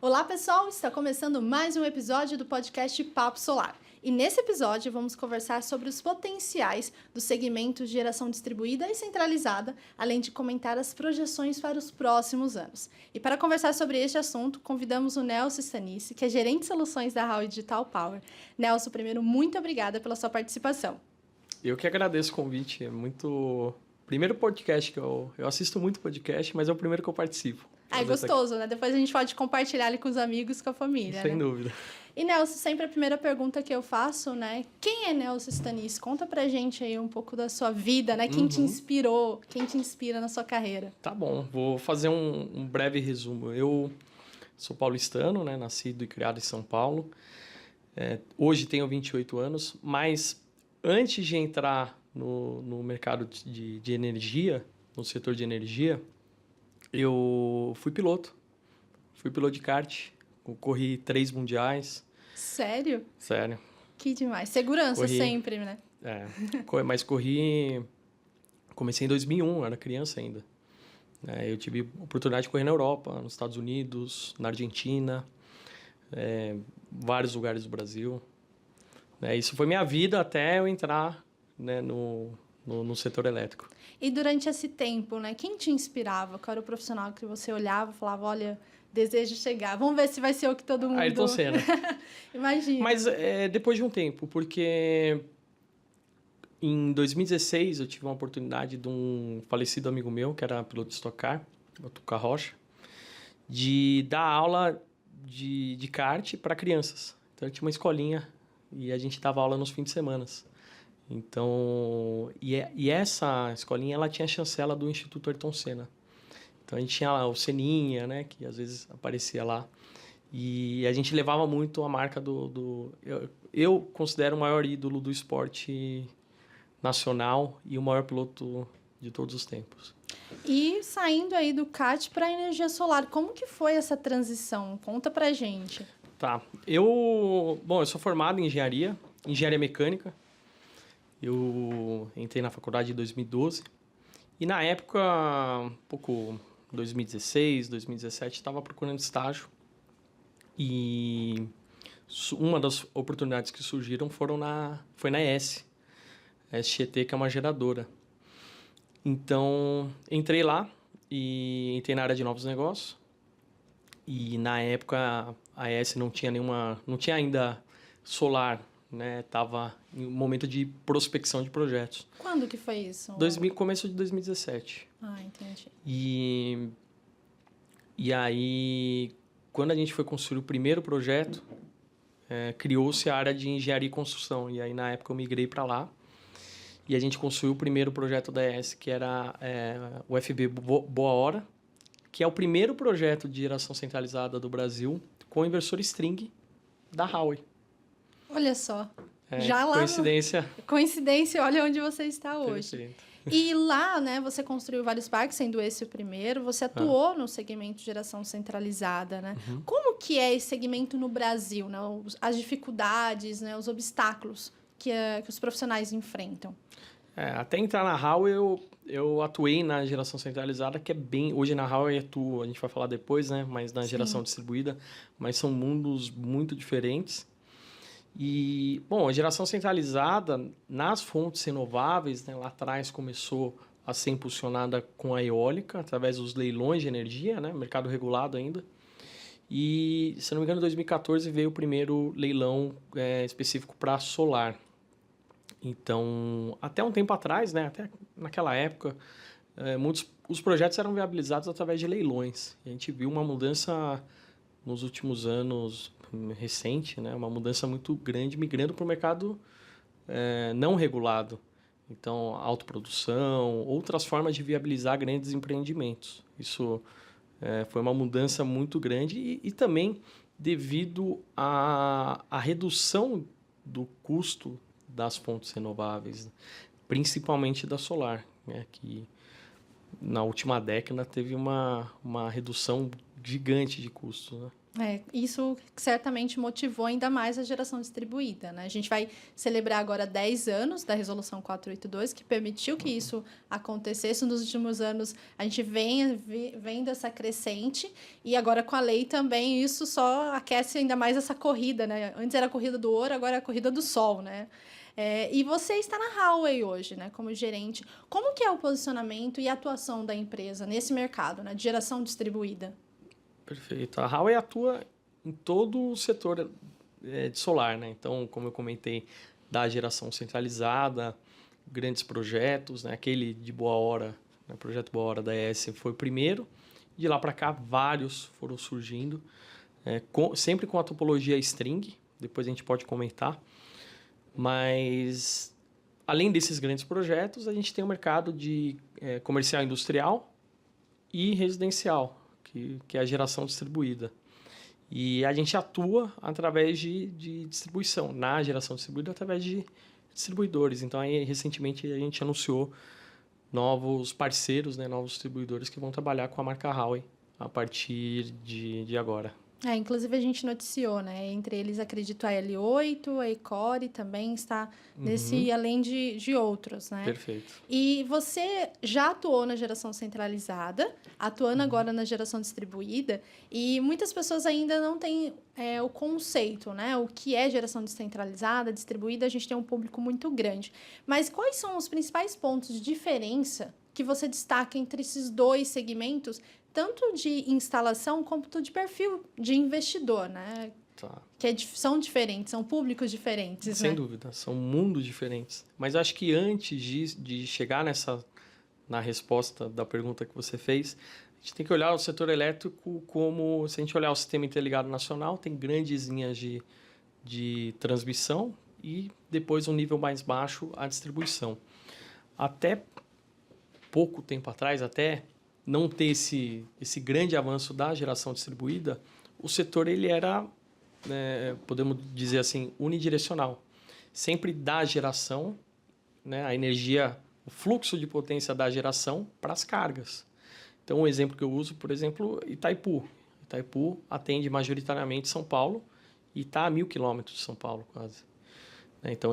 Olá pessoal, está começando mais um episódio do podcast Papo Solar. E nesse episódio vamos conversar sobre os potenciais do segmento de geração distribuída e centralizada, além de comentar as projeções para os próximos anos. E para conversar sobre este assunto, convidamos o Nelson Stanice, que é gerente de soluções da Howe Digital Power. Nelson, primeiro, muito obrigada pela sua participação. Eu que agradeço o convite, é muito... Primeiro podcast que eu assisto muito podcast, mas é o primeiro que eu participo. É gostoso, né? Depois a gente pode compartilhar ali com os amigos, com a família, Sem dúvida. E, Nelson, sempre a primeira pergunta que eu faço, né? Quem é Nelson Stanice? Conta pra gente aí um pouco da sua vida, né? Quem te inspirou, quem te inspira na sua carreira? Tá bom, vou fazer um breve resumo. Eu sou paulistano, né? Nascido e criado em São Paulo. Hoje tenho 28 anos, mas antes de entrar no mercado de energia, no setor de energia, eu fui piloto. Fui piloto de kart, corri 3 mundiais. Sério? Sério. Que demais. Segurança sempre, né? Mas comecei em 2001, era criança ainda. Eu tive a oportunidade de correr na Europa, nos Estados Unidos, na Argentina, vários lugares do Brasil. Isso foi minha vida até eu entrar, né, no setor elétrico. E durante esse tempo, né, quem te inspirava? Qual era o profissional que você olhava e falava, olha, desejo chegar, vamos ver se vai ser o que todo mundo... Ayrton Senna. Imagina. Mas depois de um tempo, porque em 2016 eu tive uma oportunidade de um falecido amigo meu, que era piloto de Stock Car, o Tuca Rocha, de dar aula de kart para crianças. Então eu tinha uma escolinha e a gente dava aula nos fins de semana. Então, e essa escolinha ela tinha a chancela do Instituto Ayrton Senna. Então a gente tinha lá o Seninha, né, que às vezes aparecia lá. E a gente levava muito a marca eu considero o maior ídolo do esporte nacional e o maior piloto de todos os tempos. E saindo aí do kart para a energia solar, como que foi essa transição? Conta pra gente. Tá, eu sou formado em engenharia mecânica. Eu entrei na faculdade em 2012 e na época, um pouco 2016, 2017, estava procurando estágio e uma das oportunidades que surgiram foi na SGT, que é uma geradora. Então, entrei lá e entrei na área de novos negócios e na época a ES não tinha ainda solar, né? Tava em um momento de prospecção de projetos. Quando que foi isso? Começo de 2017. Ah, entendi. E aí, quando a gente foi construir o primeiro projeto, criou-se a área de engenharia e construção. E aí, na época, eu migrei para lá. E a gente construiu o primeiro projeto da ES, que era o FB Boa Hora, que é o primeiro projeto de geração centralizada do Brasil com inversor string da Howe. Olha só. Já lá coincidência, olha onde você está hoje. Perfeito. E lá, né, você construiu vários parques, sendo esse o primeiro. Você atuou no segmento de geração centralizada, né? Uhum. Como que é esse segmento no Brasil, né? As dificuldades, né, os obstáculos que os profissionais enfrentam? Até entrar na Howe, eu atuei na geração centralizada, que é bem... Hoje na Howe eu atuo, a gente vai falar depois, né? Mas na geração distribuída. Mas são mundos muito diferentes. E, a geração centralizada nas fontes renováveis, né, lá atrás começou a ser impulsionada com a eólica, através dos leilões de energia, né, mercado regulado ainda. E, se não me engano, em 2014 veio o primeiro leilão específico para solar. Então, até um tempo atrás, né, até naquela época, os projetos eram viabilizados através de leilões. E a gente viu uma mudança nos últimos anos recente, né, uma mudança muito grande, migrando para o mercado não regulado. Então, autoprodução, outras formas de viabilizar grandes empreendimentos. Isso foi uma mudança muito grande e também devido à redução do custo das fontes renováveis, principalmente da solar, né, que na última década teve uma redução gigante de custos, né? Isso certamente motivou ainda mais a geração distribuída, né? A gente vai celebrar agora 10 anos da Resolução 482, que permitiu que isso acontecesse. Nos últimos anos, a gente vem dessa crescente, e agora com a lei também isso só aquece ainda mais essa corrida, né? Antes era a corrida do ouro, agora é a corrida do sol, né? E você está na Huawei hoje, né, como gerente. Como que é o posicionamento e a atuação da empresa nesse mercado, né, de geração distribuída? Perfeito. A Huawei atua em todo o setor de solar, né? Então, como eu comentei, da geração centralizada, grandes projetos, né? Aquele de Boa Hora, né? O projeto Boa Hora da ES foi o primeiro. De lá para cá, vários foram surgindo, sempre com a topologia string, depois a gente pode comentar. Mas, além desses grandes projetos, a gente tem o mercado de comercial industrial e residencial, que é a geração distribuída. E a gente atua através de distribuição, na geração distribuída, através de distribuidores. Então, aí, recentemente, a gente anunciou novos parceiros, né, novos distribuidores que vão trabalhar com a marca Huawei a partir de agora. Inclusive a gente noticiou, né? Entre eles, acredito, a L8, a Ecore também está nesse, além de outros, né? Perfeito. E você já atuou na geração centralizada, atuando agora na geração distribuída, e muitas pessoas ainda não têm o conceito, né? O que é geração descentralizada, distribuída, a gente tem um público muito grande. Mas quais são os principais pontos de diferença que você destaca entre esses dois segmentos, tanto de instalação quanto de perfil de investidor, né? Tá. São diferentes, são públicos diferentes, Sem né? dúvida, são mundos diferentes. Mas acho que antes de chegar na resposta da pergunta que você fez, a gente tem que olhar o setor elétrico como, se a gente olhar o Sistema Interligado Nacional, tem grandes linhas de transmissão e depois um nível mais baixo, a distribuição. Até pouco tempo atrás, até não ter esse grande avanço da geração distribuída, o setor ele era, podemos dizer assim, unidirecional. Sempre da geração, né, a energia, o fluxo de potência da geração para as cargas. Então, um exemplo que eu uso, por exemplo, Itaipu. Itaipu atende majoritariamente São Paulo e está a 1.000 quilômetros de São Paulo, quase. Então,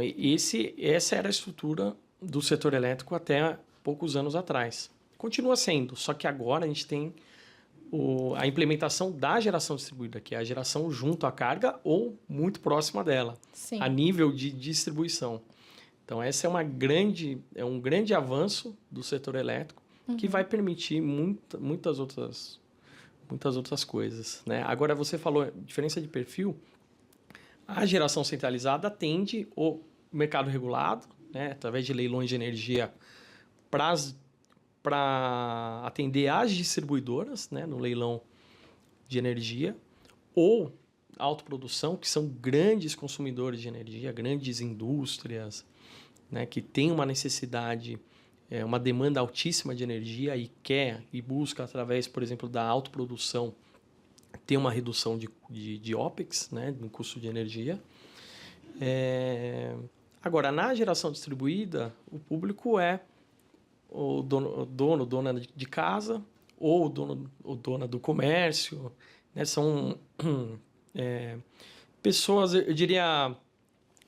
essa era a estrutura do setor elétrico até poucos anos atrás. Continua sendo, só que agora a gente tem a implementação da geração distribuída, que é a geração junto à carga ou muito próxima dela, Sim. a nível de distribuição. Então, essa é um grande avanço do setor elétrico que vai permitir muitas outras coisas, né? Agora, você falou diferença de perfil. A geração centralizada atende o mercado regulado, né, através de leilões de energia para atender as distribuidoras, né, no leilão de energia, ou autoprodução, que são grandes consumidores de energia, grandes indústrias, né, que têm uma necessidade, uma demanda altíssima de energia e busca, através, por exemplo, da autoprodução, ter uma redução de OPEX, né, no custo de energia. Agora, na geração distribuída, o público é o dona de casa, ou o dona do comércio, né? São pessoas, eu diria,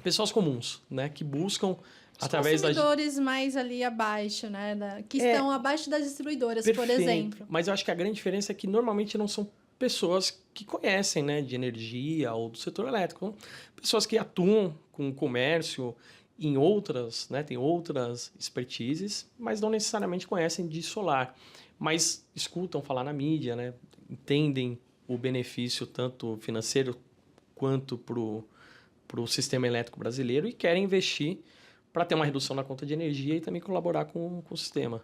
pessoas comuns, né? Que buscam através das... consumidores mais ali abaixo, né? Que estão abaixo das distribuidoras, por exemplo. Mas eu acho que a grande diferença é que normalmente não são pessoas que conhecem, né, de energia ou do setor elétrico. Pessoas que atuam com o comércio em outras, né, tem outras expertises, mas não necessariamente conhecem de solar. Mas escutam falar na mídia, né, entendem o benefício tanto financeiro quanto para o sistema elétrico brasileiro e querem investir para ter uma redução na conta de energia e também colaborar com o sistema.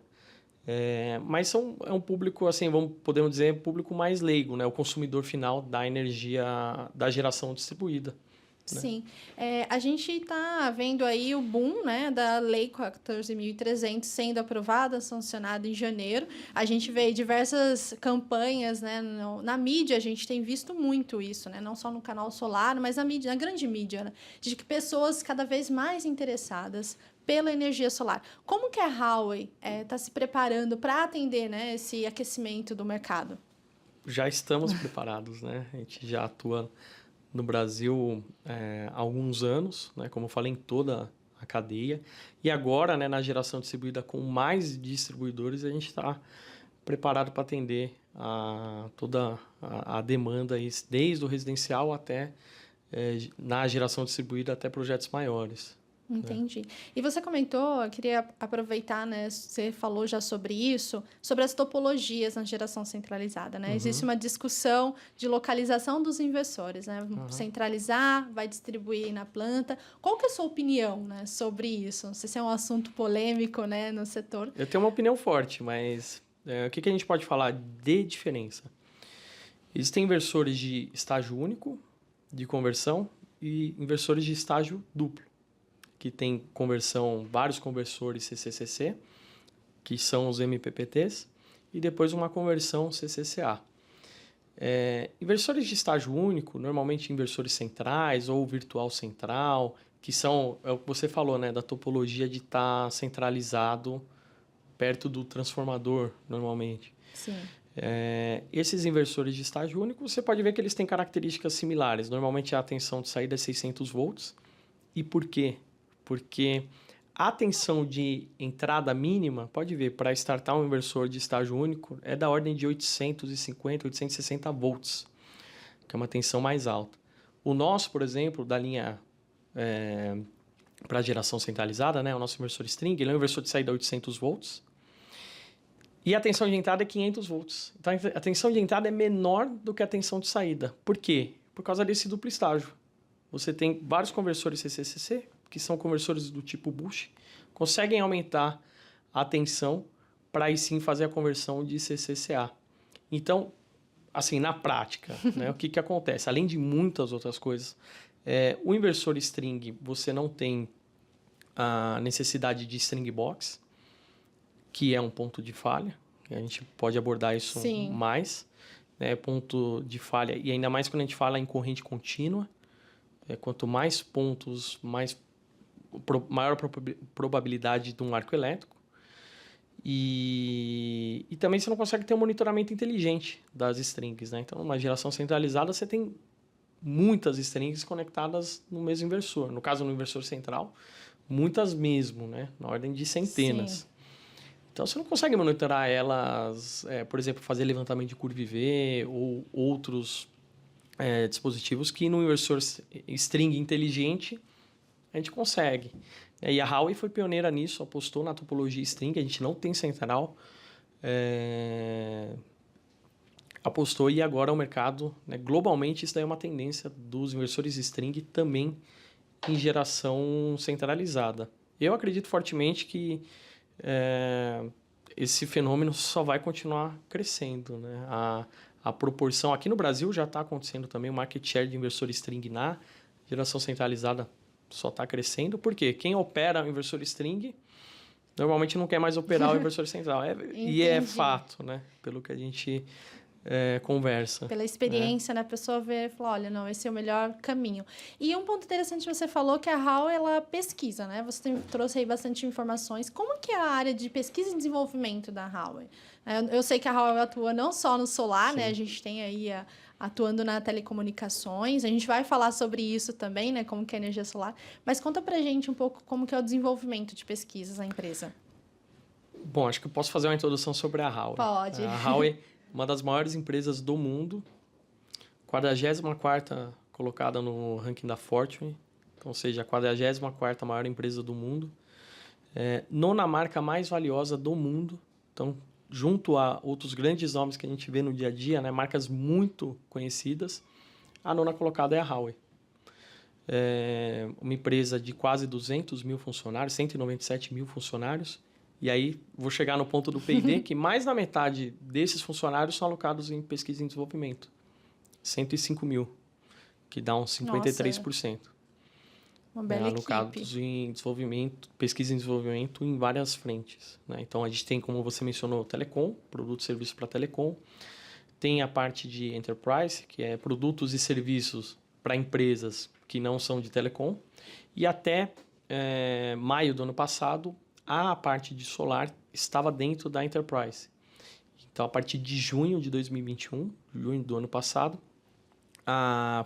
Mas é um público, assim, podemos dizer, público mais leigo, né? O consumidor final da energia da geração distribuída. Né? Sim. A gente está vendo aí o boom, né, da Lei 14.300 sendo aprovada, sancionada em janeiro. A gente vê diversas campanhas, né, na mídia, a gente tem visto muito isso, né, não só no canal Solar, mas na mídia, na grande mídia, né, de que pessoas cada vez mais interessadas pela energia solar. Como que a Huawei está se preparando para atender, né, esse aquecimento do mercado? já estamos preparados, né? A gente já atua no Brasil há alguns anos, né? Como eu falei, em toda a cadeia. E agora, né, na geração distribuída com mais distribuidores, a gente está preparado para atender toda a demanda, desde o residencial até na geração distribuída até projetos maiores. Entendi. E você comentou, eu queria aproveitar, né? Você falou já sobre isso, sobre as topologias na geração centralizada, né? Existe uma discussão de localização dos inversores, né? Centralizar, vai distribuir na planta. Qual que é a sua opinião, né, sobre isso? Não sei se é um assunto polêmico, né, no setor. Eu tenho uma opinião forte, mas o que a gente pode falar de diferença? Existem inversores de estágio único, de conversão, e inversores de estágio duplo, que tem conversão, vários conversores CCCC, que são os MPPTs, e depois uma conversão CCCA. Inversores de estágio único, normalmente inversores centrais ou virtual central, que são, é o que você falou, né, da topologia de estar centralizado perto do transformador, normalmente. Sim. Esses inversores de estágio único, você pode ver que eles têm características similares. Normalmente a tensão de saída é 600 volts. E por quê? Porque a tensão de entrada mínima, pode ver, para startar um inversor de estágio único, é da ordem de 850, 860 volts, que é uma tensão mais alta. O nosso, por exemplo, da linha para geração centralizada, né, o nosso inversor string, ele é um inversor de saída 800 volts, e a tensão de entrada é 500 volts. Então, a tensão de entrada é menor do que a tensão de saída. Por quê? Por causa desse duplo estágio. Você tem vários conversores CCCC, que são conversores do tipo Bush, conseguem aumentar a tensão para aí sim fazer a conversão de CCCA. Então, assim, na prática, né, o que acontece? Além de muitas outras coisas, o inversor string, você não tem a necessidade de string box, que é um ponto de falha. A gente pode abordar isso mais. Né, ponto de falha, e ainda mais quando a gente fala em corrente contínua. Quanto mais pontos, maior probabilidade de um arco elétrico. E também você não consegue ter um monitoramento inteligente das strings. Né? Então, numa geração centralizada, você tem muitas strings conectadas no mesmo inversor. No caso, no inversor central, muitas mesmo, né? Na ordem de centenas. Sim. Então, você não consegue monitorar elas, por exemplo, fazer levantamento de curva IV ou outros dispositivos que no inversor string inteligente a gente consegue. E a Huawei foi pioneira nisso, apostou na topologia string, a gente não tem central, apostou e agora o mercado, né, globalmente, isso daí é uma tendência dos inversores string também em geração centralizada. Eu acredito fortemente que esse fenômeno só vai continuar crescendo, né? A proporção, aqui no Brasil já está acontecendo também, o market share de inversor string na geração centralizada só está crescendo, porque quem opera o inversor string normalmente não quer mais operar o inversor central. E é fato, né? Pelo que a gente conversa. Pela experiência, né? A pessoa vê e fala, olha, não, esse é o melhor caminho. E um ponto interessante que você falou que a Huawei, ela pesquisa, né? Você trouxe aí bastante informações. Como que é a área de pesquisa e desenvolvimento da Huawei? Eu sei que a Huawei atua não só no solar, né? A gente tem aí atuando na telecomunicações. A gente vai falar sobre isso também, né? Como que é a energia solar. Mas conta pra gente um pouco como que é o desenvolvimento de pesquisas na empresa. Bom, acho que eu posso fazer uma introdução sobre a Huawei. Pode. A Huawei, uma das maiores empresas do mundo, 44ª colocada no ranking da Fortune, então, ou seja, a 44ª maior empresa do mundo, nona marca mais valiosa do mundo, então, junto a outros grandes nomes que a gente vê no dia a dia, né, marcas muito conhecidas, a nona colocada é a Huawei. Uma empresa de quase 200 mil funcionários, 197 mil funcionários. E aí, vou chegar no ponto do P&D, que mais da metade desses funcionários são alocados em pesquisa e desenvolvimento. 105 mil, que dá uns 53%. Nossa, uma bela alocados em desenvolvimento, pesquisa e desenvolvimento em várias frentes. Né? Então, a gente tem, como você mencionou, telecom, produtos e serviços para telecom. Tem a parte de enterprise, que é produtos e serviços para empresas que não são de telecom. E até maio do ano passado, a parte de solar estava dentro da enterprise. Então, a partir de junho de 2021, junho do ano passado,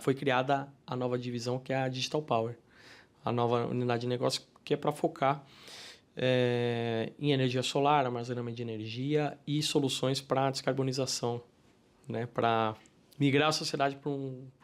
foi criada a nova divisão, que é a Digital Power, a nova unidade de negócio, que é para focar em energia solar, armazenamento de energia e soluções para descarbonização, né, para migrar a sociedade para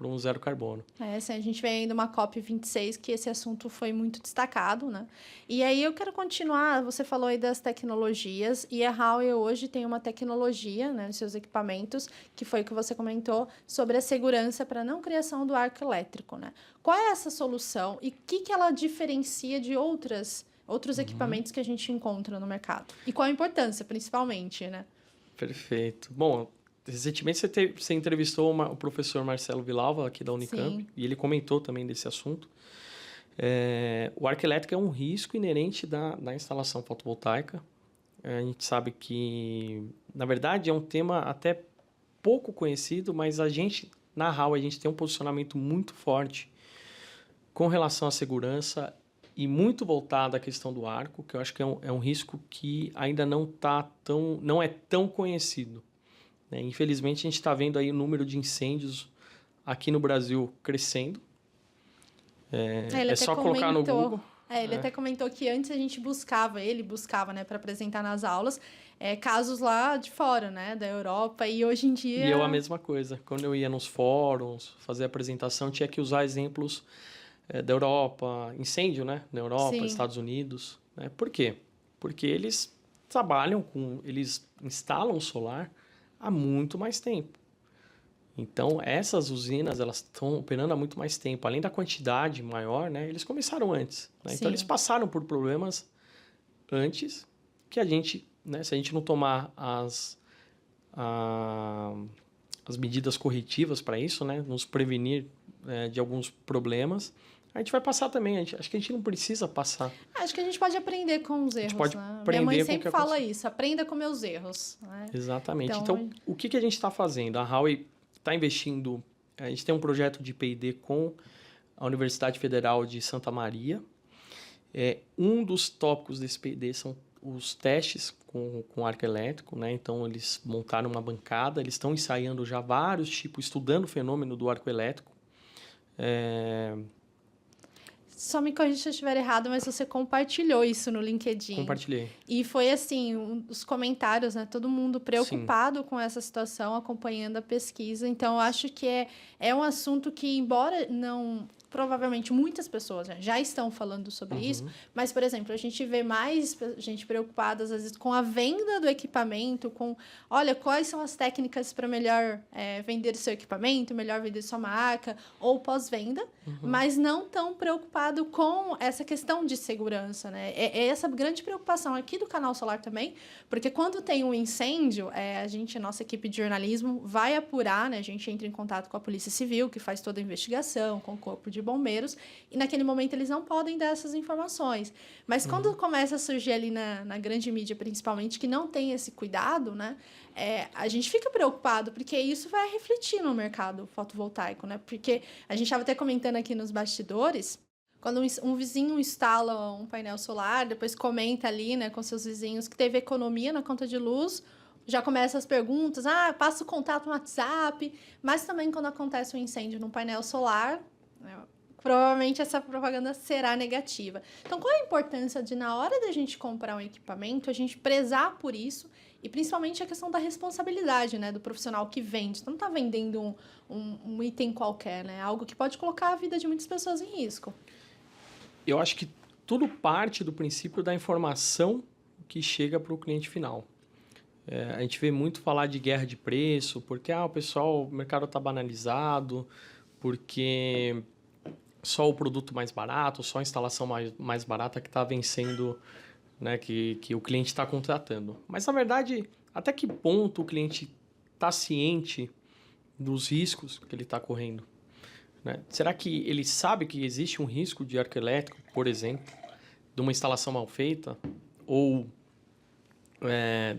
um zero carbono. Assim, a gente vem ainda uma COP26 que esse assunto foi muito destacado, né? E aí eu quero continuar, você falou aí das tecnologias, e a Huawei hoje tem uma tecnologia, né, nos seus equipamentos, que foi o que você comentou, sobre a segurança para não criação do arco elétrico, né? Qual é essa solução e o que ela diferencia de outros equipamentos que a gente encontra no mercado? E qual a importância, principalmente, né? Perfeito. Bom, recentemente você entrevistou o professor Marcelo Villalva, aqui da Unicamp, Sim. E ele comentou também desse assunto. O arco elétrico é um risco inerente da instalação fotovoltaica. A gente sabe que, na verdade, é um tema até pouco conhecido, mas na Huawei, a gente tem um posicionamento muito forte com relação à segurança e muito voltado à questão do arco, que eu acho que é um risco que ainda não é tão conhecido. Infelizmente, a gente está vendo aí o número de incêndios aqui no Brasil crescendo. É só colocar no Google. Ele até comentou que antes ele buscava, né, para apresentar nas aulas, casos lá de fora, né, da Europa, e hoje em dia... E eu a mesma coisa. Quando eu ia nos fóruns fazer apresentação, tinha que usar exemplos da Europa, incêndio, né, na Europa, Sim. Estados Unidos. Né? Por quê? Porque eles eles instalam solar há muito mais tempo. Então, essas usinas, elas estão operando há muito mais tempo. Além da quantidade maior, né, eles começaram antes. Né? Então, eles passaram por problemas antes que a gente, né, se a gente não tomar as medidas corretivas para isso, né, nos prevenir de alguns problemas, a gente vai passar também. Acho que a gente não precisa passar. Acho que a gente pode aprender com os erros, né? Minha mãe sempre fala isso, aprenda com meus erros. Né? Exatamente. Então, o que a gente está fazendo? A Huawei está investindo... A gente tem um projeto de P&D com a Universidade Federal de Santa Maria. Um dos tópicos desse P&D são os testes com arco elétrico, né? Então, eles montaram uma bancada, eles estão ensaiando já vários tipos, estudando o fenômeno do arco elétrico. Só me corrija se eu estiver errado, mas você compartilhou isso no LinkedIn. Compartilhei. E foi assim, os comentários, né? Todo mundo preocupado com essa situação, acompanhando a pesquisa. Então, eu acho que é um assunto que, embora não... Provavelmente muitas pessoas já estão falando sobre isso, mas, por exemplo, a gente vê mais gente preocupada, às vezes, com a venda do equipamento, olha, quais são as técnicas para melhor vender seu equipamento, melhor vender sua marca, ou pós-venda, mas não tão preocupado com essa questão de segurança, né? É essa grande preocupação aqui do Canal Solar também, porque quando tem um incêndio, nossa equipe de jornalismo vai apurar, né? A gente entra em contato com a Polícia Civil, que faz toda a investigação, com o Corpo de Bombeiros, e naquele momento eles não podem dar essas informações. Mas quando começa a surgir ali na grande mídia, principalmente, que não tem esse cuidado, né, a gente fica preocupado, porque isso vai refletir no mercado fotovoltaico, né? Porque a gente estava até comentando aqui nos bastidores, quando um vizinho instala um painel solar, depois comenta ali, né, com seus vizinhos que teve economia na conta de luz, já começam as perguntas, passa o contato no WhatsApp, mas também quando acontece um incêndio num painel solar, provavelmente essa propaganda será negativa. Então, qual é a importância de, na hora da gente comprar um equipamento, a gente prezar por isso, e principalmente a questão da responsabilidade, né, do profissional que vende? Você não está vendendo um item qualquer, né? Algo que pode colocar a vida de muitas pessoas em risco. Eu acho que tudo parte do princípio da informação que chega para o cliente final. A gente vê muito falar de guerra de preço, porque o mercado está banalizado, porque só o produto mais barato, só a instalação mais barata que está vencendo, né, que o cliente está contratando. Mas, na verdade, até que ponto o cliente está ciente dos riscos que ele está correndo? Né? Será que ele sabe que existe um risco de arco elétrico, por exemplo, de uma instalação mal feita, ou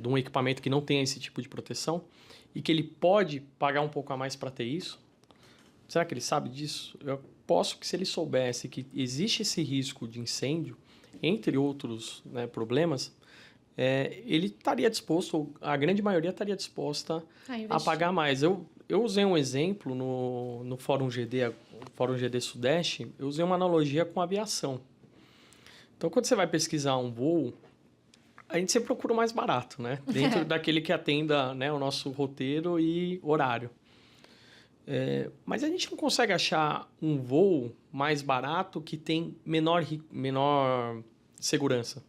de um equipamento que não tenha esse tipo de proteção, e que ele pode pagar um pouco a mais para ter isso? Será que ele sabe disso? Eu aposto que se ele soubesse que existe esse risco de incêndio, entre outros, né, problemas, ele estaria disposto, ou a grande maioria estaria disposta a investir. pagar mais. Eu usei um exemplo no Fórum GD Sudeste, eu usei uma analogia com a aviação. Então, quando você vai pesquisar um voo, a gente sempre procura o mais barato, né? Dentro daquele que atenda, né, o nosso roteiro e horário. Mas a gente não consegue achar um voo mais barato que tem menor segurança.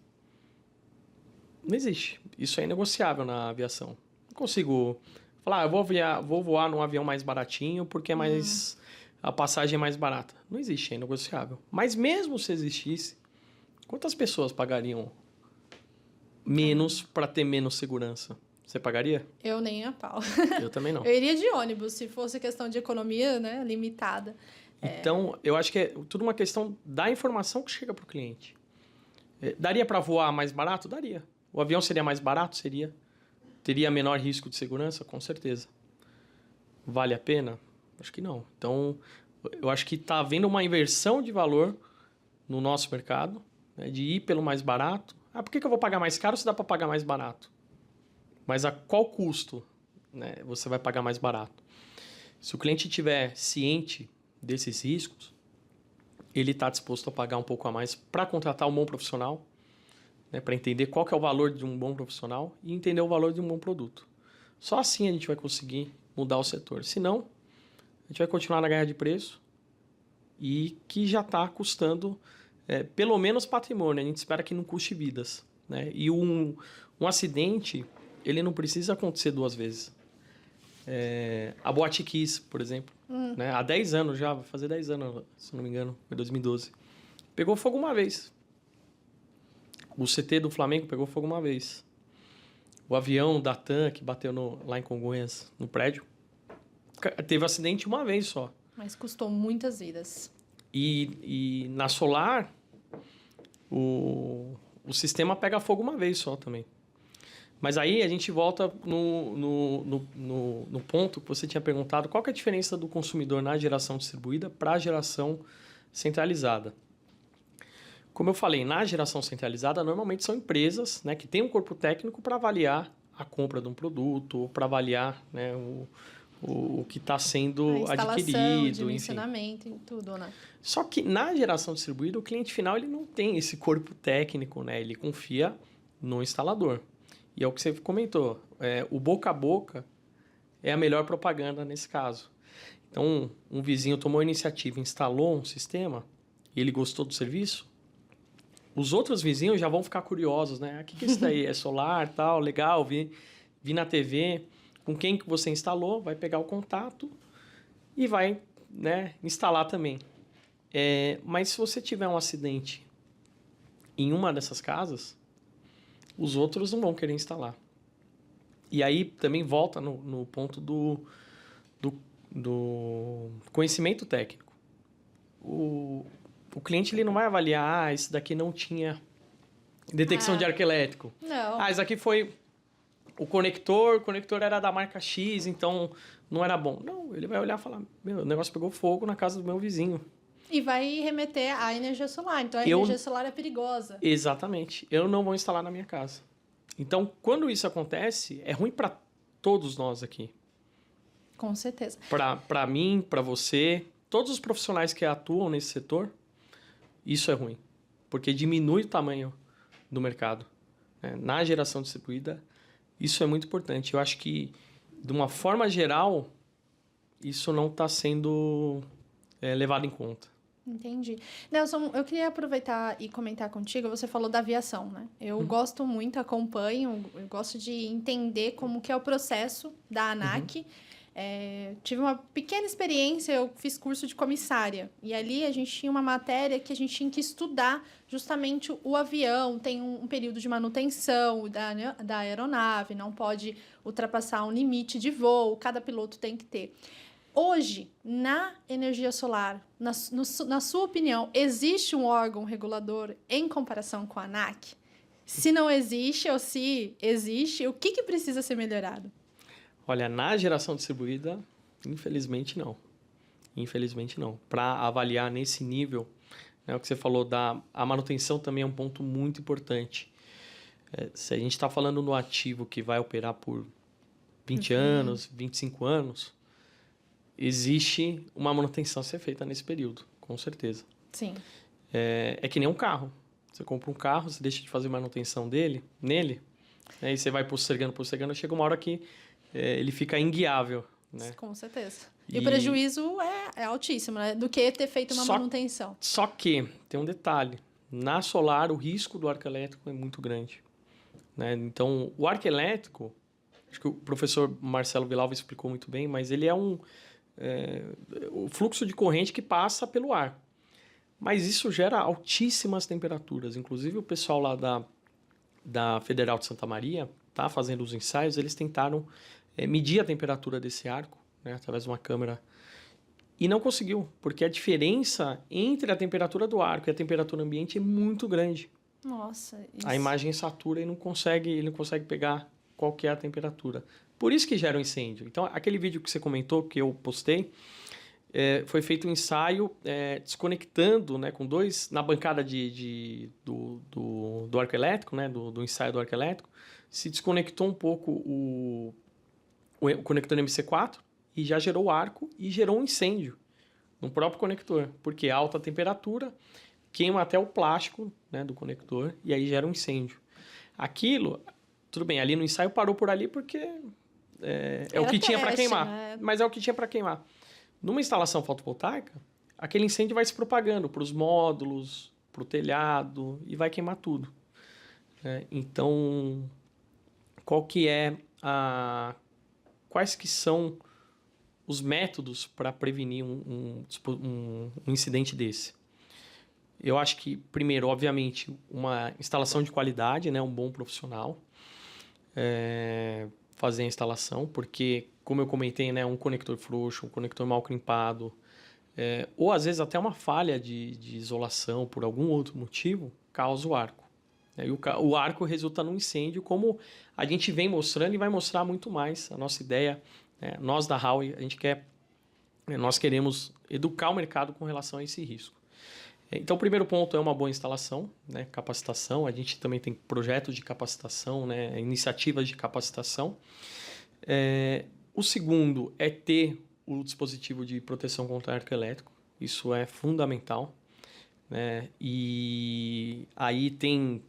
Não existe. Isso é inegociável na aviação. Não consigo falar, eu vou voar num avião mais baratinho porque a passagem é mais barata. Não existe, é inegociável. Mas mesmo se existisse, quantas pessoas pagariam menos para ter menos segurança? Você pagaria? Eu nem a pau. Eu também não. Eu iria de ônibus, se fosse questão de economia, né, limitada. Então, eu acho que é tudo uma questão da informação que chega para o cliente. Daria para voar mais barato? Daria. O avião seria mais barato? Seria. Teria menor risco de segurança? Com certeza. Vale a pena? Acho que não. Então, eu acho que está havendo uma inversão de valor no nosso mercado, né, de ir pelo mais barato. Por que eu vou pagar mais caro se dá para pagar mais barato? Mas a qual custo, né, você vai pagar mais barato? Se o cliente estiver ciente desses riscos, ele está disposto a pagar um pouco a mais para contratar um bom profissional, né, para entender qual que é o valor de um bom profissional e entender o valor de um bom produto. Só assim a gente vai conseguir mudar o setor. Senão, a gente vai continuar na guerra de preço e que já está custando pelo menos patrimônio. A gente espera que não custe vidas, né? E um acidente, ele não precisa acontecer 2 vezes. A Boate Kiss, por exemplo, né? Há 10 anos já, vai fazer 10 anos, se não me engano, foi 2012. Pegou fogo uma vez. O CT do Flamengo pegou fogo uma vez. O avião da TAM, que bateu lá em Congonhas, no prédio, teve acidente uma vez só. Mas custou muitas vidas. E na Solar, o sistema pega fogo uma vez só também. Mas aí a gente volta no ponto que você tinha perguntado, qual que é a diferença do consumidor na geração distribuída para a geração centralizada? Como eu falei, na geração centralizada, normalmente são empresas, né, que têm um corpo técnico para avaliar a compra de um produto, ou para avaliar, né, o que está sendo adquirido. Dimensionamento e tudo, né? Só que na geração distribuída, o cliente final ele não tem esse corpo técnico, né? Ele confia no instalador. E é o que você comentou, o boca a boca é a melhor propaganda nesse caso. Então, um vizinho tomou a iniciativa, instalou um sistema, e ele gostou do serviço, os outros vizinhos já vão ficar curiosos, né? O que é isso daí? É solar, tal, legal, vi na TV, com quem que você instalou, vai pegar o contato e vai, né, instalar também. Mas se você tiver um acidente em uma dessas casas, os outros não vão querer instalar. E aí também volta no ponto do conhecimento técnico. O cliente ele não vai avaliar, isso daqui não tinha detecção de arco elétrico. Não. Isso aqui foi o conector era da marca X, então não era bom. Não, ele vai olhar e falar, o negócio pegou fogo na casa do meu vizinho. E vai remeter à energia solar. Então, a energia solar é perigosa. Exatamente. Eu não vou instalar na minha casa. Então, quando isso acontece, é ruim para todos nós aqui. Com certeza. Para mim, para você, todos os profissionais que atuam nesse setor, isso é ruim. Porque diminui o tamanho do mercado. Na geração distribuída, isso é muito importante. Eu acho que, de uma forma geral, isso não está sendo levado em conta. Entendi. Nelson, eu queria aproveitar e comentar contigo, você falou da aviação, né? Eu gosto muito, acompanho, eu gosto de entender como que é o processo da ANAC. Tive uma pequena experiência, eu fiz curso de comissária, e ali a gente tinha uma matéria que a gente tinha que estudar justamente o avião, tem um período de manutenção da aeronave, não pode ultrapassar um limite de voo, cada piloto tem que ter. Hoje, na energia solar, na sua opinião, existe um órgão regulador em comparação com a ANAC? Se não existe ou se existe, o que precisa ser melhorado? Olha, na geração distribuída, infelizmente não. Infelizmente não. Para avaliar nesse nível, o que você falou, a manutenção também é um ponto muito importante. Se a gente está falando no ativo que vai operar por 20 anos, 25 anos, existe uma manutenção a ser feita nesse período, com certeza. Sim. É que nem um carro. Você compra um carro, você deixa de fazer manutenção nele, né, e você vai postergando, chega uma hora que ele fica inguiável. Né? Com certeza. E o prejuízo é altíssimo, né? Do que ter feito uma manutenção. Só que tem um detalhe. Na solar, o risco do arco elétrico é muito grande. Né? Então, o arco elétrico, acho que o professor Marcelo Villalva explicou muito bem, mas ele é o fluxo de corrente que passa pelo ar. Mas isso gera altíssimas temperaturas. Inclusive, o pessoal lá da Federal de Santa Maria está fazendo os ensaios, eles tentaram medir a temperatura desse arco, né, através de uma câmera, e não conseguiu, porque a diferença entre a temperatura do arco e a temperatura ambiente é muito grande. Nossa, isso... A imagem satura e ele não consegue pegar qual que é a temperatura. Por isso que gera um incêndio. Então, aquele vídeo que você comentou, que eu postei, foi feito um ensaio desconectando, né, com dois, na bancada do arco elétrico, né, do ensaio do arco elétrico, se desconectou um pouco o conector MC4 e já gerou o arco e gerou um incêndio no próprio conector, porque alta temperatura queima até o plástico, né, do conector e aí gera um incêndio. Aquilo, tudo bem, ali no ensaio parou por ali porque é o que tinha para queimar, né? Mas é o que tinha para queimar. Numa instalação fotovoltaica, aquele incêndio vai se propagando para os módulos, para o telhado e vai queimar tudo. Né? Então, quais que são os métodos para prevenir um incidente desse? Eu acho que, primeiro, obviamente, uma instalação de qualidade, né? Um bom profissional fazer a instalação, porque, como eu comentei, né? Um conector frouxo, um conector mal crimpado, ou às vezes até uma falha de isolação por algum outro motivo, causa o arco. E o arco resulta num incêndio, como a gente vem mostrando e vai mostrar muito mais. A nossa ideia, nós da Howe, nós queremos educar o mercado com relação a esse risco. Então, o primeiro ponto é uma boa instalação, né, capacitação. A gente também tem projetos de capacitação, né, iniciativas de capacitação. O segundo é ter o dispositivo de proteção contra arco elétrico. Isso é fundamental. Né? E aí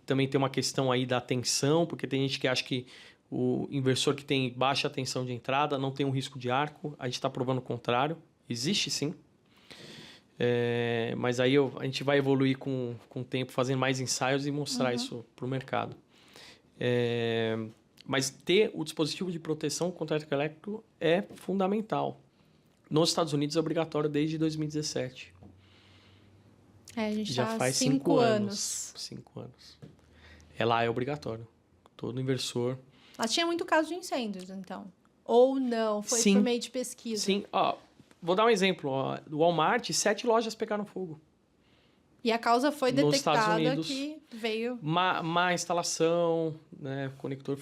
também tem uma questão aí da tensão, porque tem gente que acha que o inversor que tem baixa tensão de entrada não tem um risco de arco. A gente está provando o contrário. Existe sim. Mas aí a gente vai evoluir com o tempo, fazendo mais ensaios e mostrar isso para o mercado. Mas ter o dispositivo de proteção contra arco elétrico é fundamental. Nos Estados Unidos é obrigatório desde 2017. A gente já faz 5 anos. 5 anos. Lá é obrigatório. Todo inversor... Lá tinha muito caso de incêndios, então? Ou não? Foi por meio de pesquisa? Sim. Vou dar um exemplo. O Walmart, 7 lojas pegaram fogo. E a causa foi detectada Estados Unidos, que veio... Má instalação, né, conector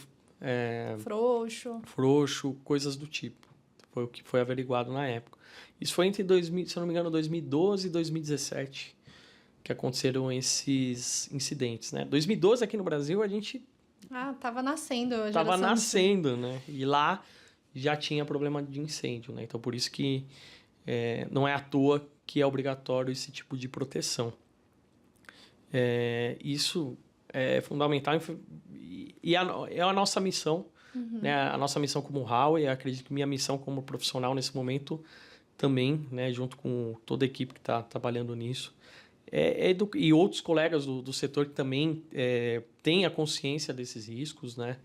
frouxo, coisas do tipo. Foi o que foi averiguado na época. Isso foi entre, se eu não me engano, 2012 e 2017 que aconteceram esses incidentes, né? 2012 aqui no Brasil a gente... tava nascendo a Tava nascendo, né? E lá já tinha problema de incêndio, né? Então, por isso que não é à toa que é obrigatório esse tipo de proteção. Isso é fundamental e é a nossa missão, né? A nossa missão como Howe, eu acredito que minha missão como profissional nesse momento também, né? Junto com toda a equipe que está trabalhando nisso, e outros colegas do setor que também têm a consciência desses riscos, né?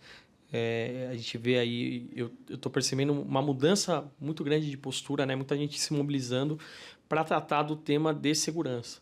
A gente vê aí, eu estou percebendo uma mudança muito grande de postura, né? Muita gente se mobilizando para tratar do tema de segurança.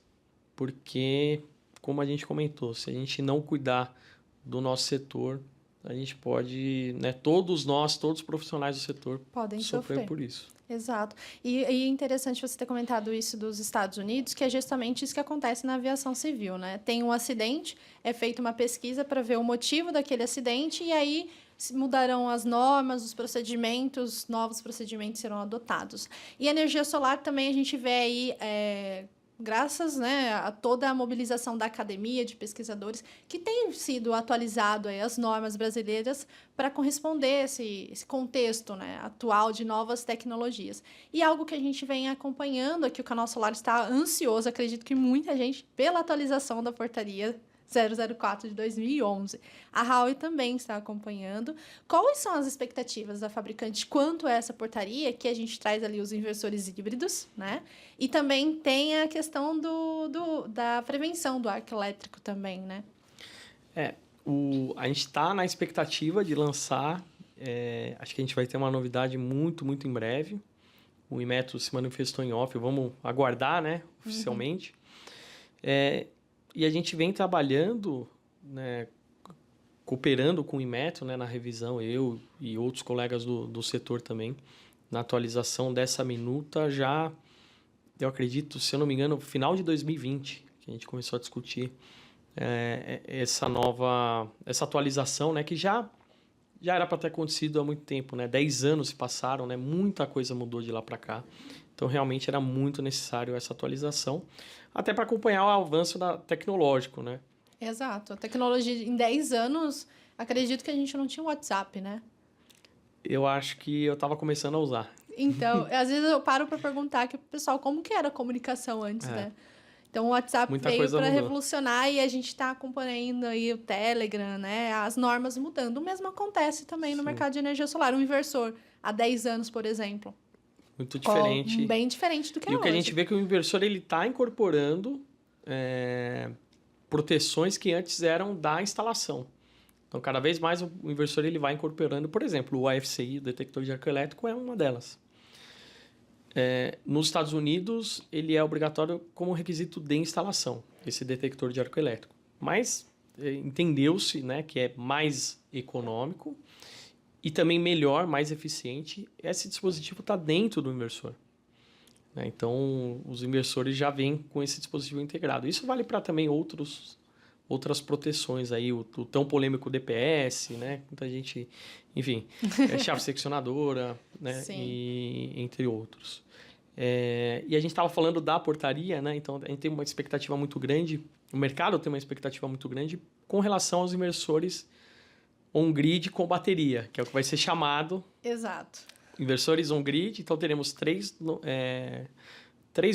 Porque, como a gente comentou, se a gente não cuidar do nosso setor, a gente pode, né? Todos os profissionais do setor podem sofrer por isso. Exato. E é interessante você ter comentado isso dos Estados Unidos, que é justamente isso que acontece na aviação civil, né? Tem um acidente, é feita uma pesquisa para ver o motivo daquele acidente e aí mudarão as normas, os procedimentos, novos procedimentos serão adotados. E a energia solar também a gente vê aí graças, né, a toda a mobilização da academia, de pesquisadores, que tem sido atualizado aí as normas brasileiras para corresponder a esse contexto, né, atual de novas tecnologias. E algo que a gente vem acompanhando aqui, o Canal Solar está ansioso, acredito que muita gente, pela atualização da portaria 004 de 2011. A Huawei também está acompanhando. Quais são as expectativas da fabricante quanto a essa portaria, que a gente traz ali os inversores híbridos, né? E também tem a questão da prevenção do arco elétrico também, né? A gente está na expectativa de lançar, acho que a gente vai ter uma novidade muito, muito em breve. O Inmetro se manifestou em off, vamos aguardar, né, oficialmente. E a gente vem trabalhando, né, cooperando com o Inmetro, né, na revisão, eu e outros colegas do setor também, na atualização dessa minuta já, eu acredito, se eu não me engano, final de 2020, que a gente começou a discutir essa atualização, né, que já era para ter acontecido há muito tempo, né? 10 anos se passaram, né? Muita coisa mudou de lá para cá. Então, realmente era muito necessário essa atualização, até para acompanhar o avanço tecnológico, né? Exato. A tecnologia, em 10 anos, acredito que a gente não tinha WhatsApp, né? Eu acho que eu estava começando a usar. Então, às vezes eu paro para perguntar aqui pro pessoal como que era a comunicação antes, né? Então, o WhatsApp Muita veio coisa para mudou. revolucionar e a gente está acompanhando aí o Telegram, né? As normas mudando. O mesmo acontece também no mercado de energia solar. Um inversor, há 10 anos, por exemplo. Muito diferente. Bem diferente do que é E hoje. o que a gente vê é que o inversor está incorporando proteções que antes eram da instalação. Então, cada vez mais o inversor ele vai incorporando, por exemplo, o AFCI, o detector de arco elétrico, é uma delas. Nos Estados Unidos, ele é obrigatório como requisito de instalação, esse detector de arco elétrico. Mas entendeu-se, né, que é mais econômico e também melhor, mais eficiente. Esse dispositivo está dentro do inversor. Né? Então, os inversores já vêm com esse dispositivo integrado. Isso vale para também outras proteções aí, o tão polêmico DPS, né? Muita gente, enfim, chave seccionadora, né? Sim. E entre outros. E a gente estava falando da portaria, né? Então a gente tem uma expectativa muito grande, o mercado tem uma expectativa muito grande com relação aos inversores on-grid com bateria, que é o que vai ser chamado. Exato. Inversores on-grid, então teremos três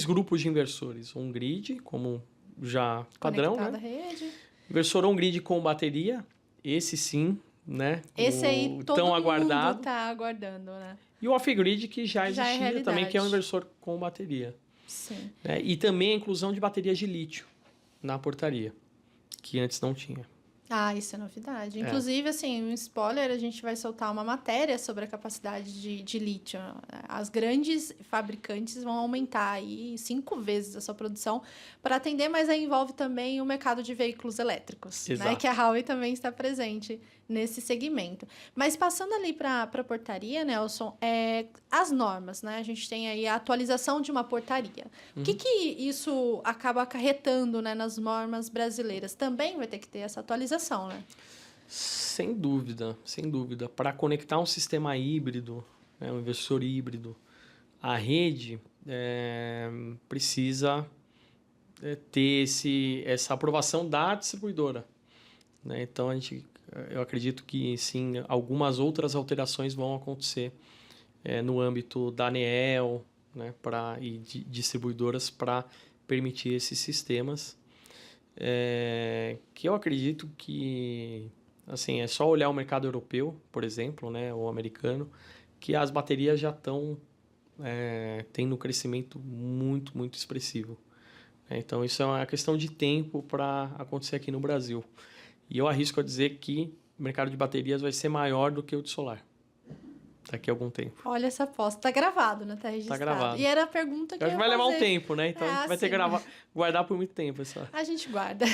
grupos de inversores on-grid, como já padrão, Conectado né? à rede. Inversor on-grid com bateria, esse sim, né? Esse aí todo tão mundo aguardado. tá aguardando, né? E o off-grid que já existia realidade. também, que é um inversor com bateria. Sim. Né? E também a inclusão de baterias de lítio na portaria, que antes não tinha. Ah, isso é novidade. Inclusive, assim, um spoiler, a gente vai soltar uma matéria sobre a capacidade de lítio. As grandes fabricantes vão aumentar aí 5 vezes a sua produção para atender, mas aí envolve também o mercado de veículos elétricos, né? Que a Huawei também está presente nesse segmento. Mas passando ali para a portaria, Nelson, as normas, né? A gente tem aí a atualização de uma portaria. O que isso acaba acarretando, né, nas normas brasileiras? Também vai ter que ter essa atualização, né? Sem dúvida, sem dúvida. Para conectar um sistema híbrido, né, um inversor híbrido, à rede, precisa ter essa aprovação da distribuidora. Né? Então, eu acredito que, sim, algumas outras alterações vão acontecer no âmbito da ANEEL, né, e de distribuidoras para permitir esses sistemas. Que eu acredito que, assim, é só olhar o mercado europeu, por exemplo, né, ou americano, que as baterias já estão tendo um crescimento muito, muito expressivo. Então, isso é uma questão de tempo para acontecer aqui no Brasil. E eu arrisco a dizer que o mercado de baterias vai ser maior do que o de solar daqui a algum tempo. Olha essa aposta. Tá gravado, né? Tá registrado. Tá gravado. E era a pergunta que eu ia vai levar fazer. um tempo, né? Então a gente vai ter que sim. guardar por muito tempo. A gente guarda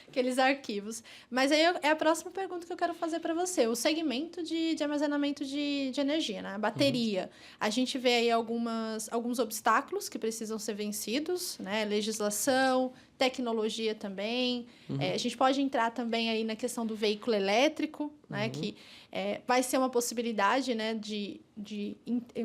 aqueles arquivos. Mas aí é a próxima pergunta que eu quero fazer para você. O segmento de armazenamento de energia, né? A bateria. A gente vê aí alguns obstáculos que precisam ser vencidos, né? Legislação, tecnologia também. A gente pode entrar também aí na questão do veículo elétrico, né? Que vai ser uma possibilidade, né? de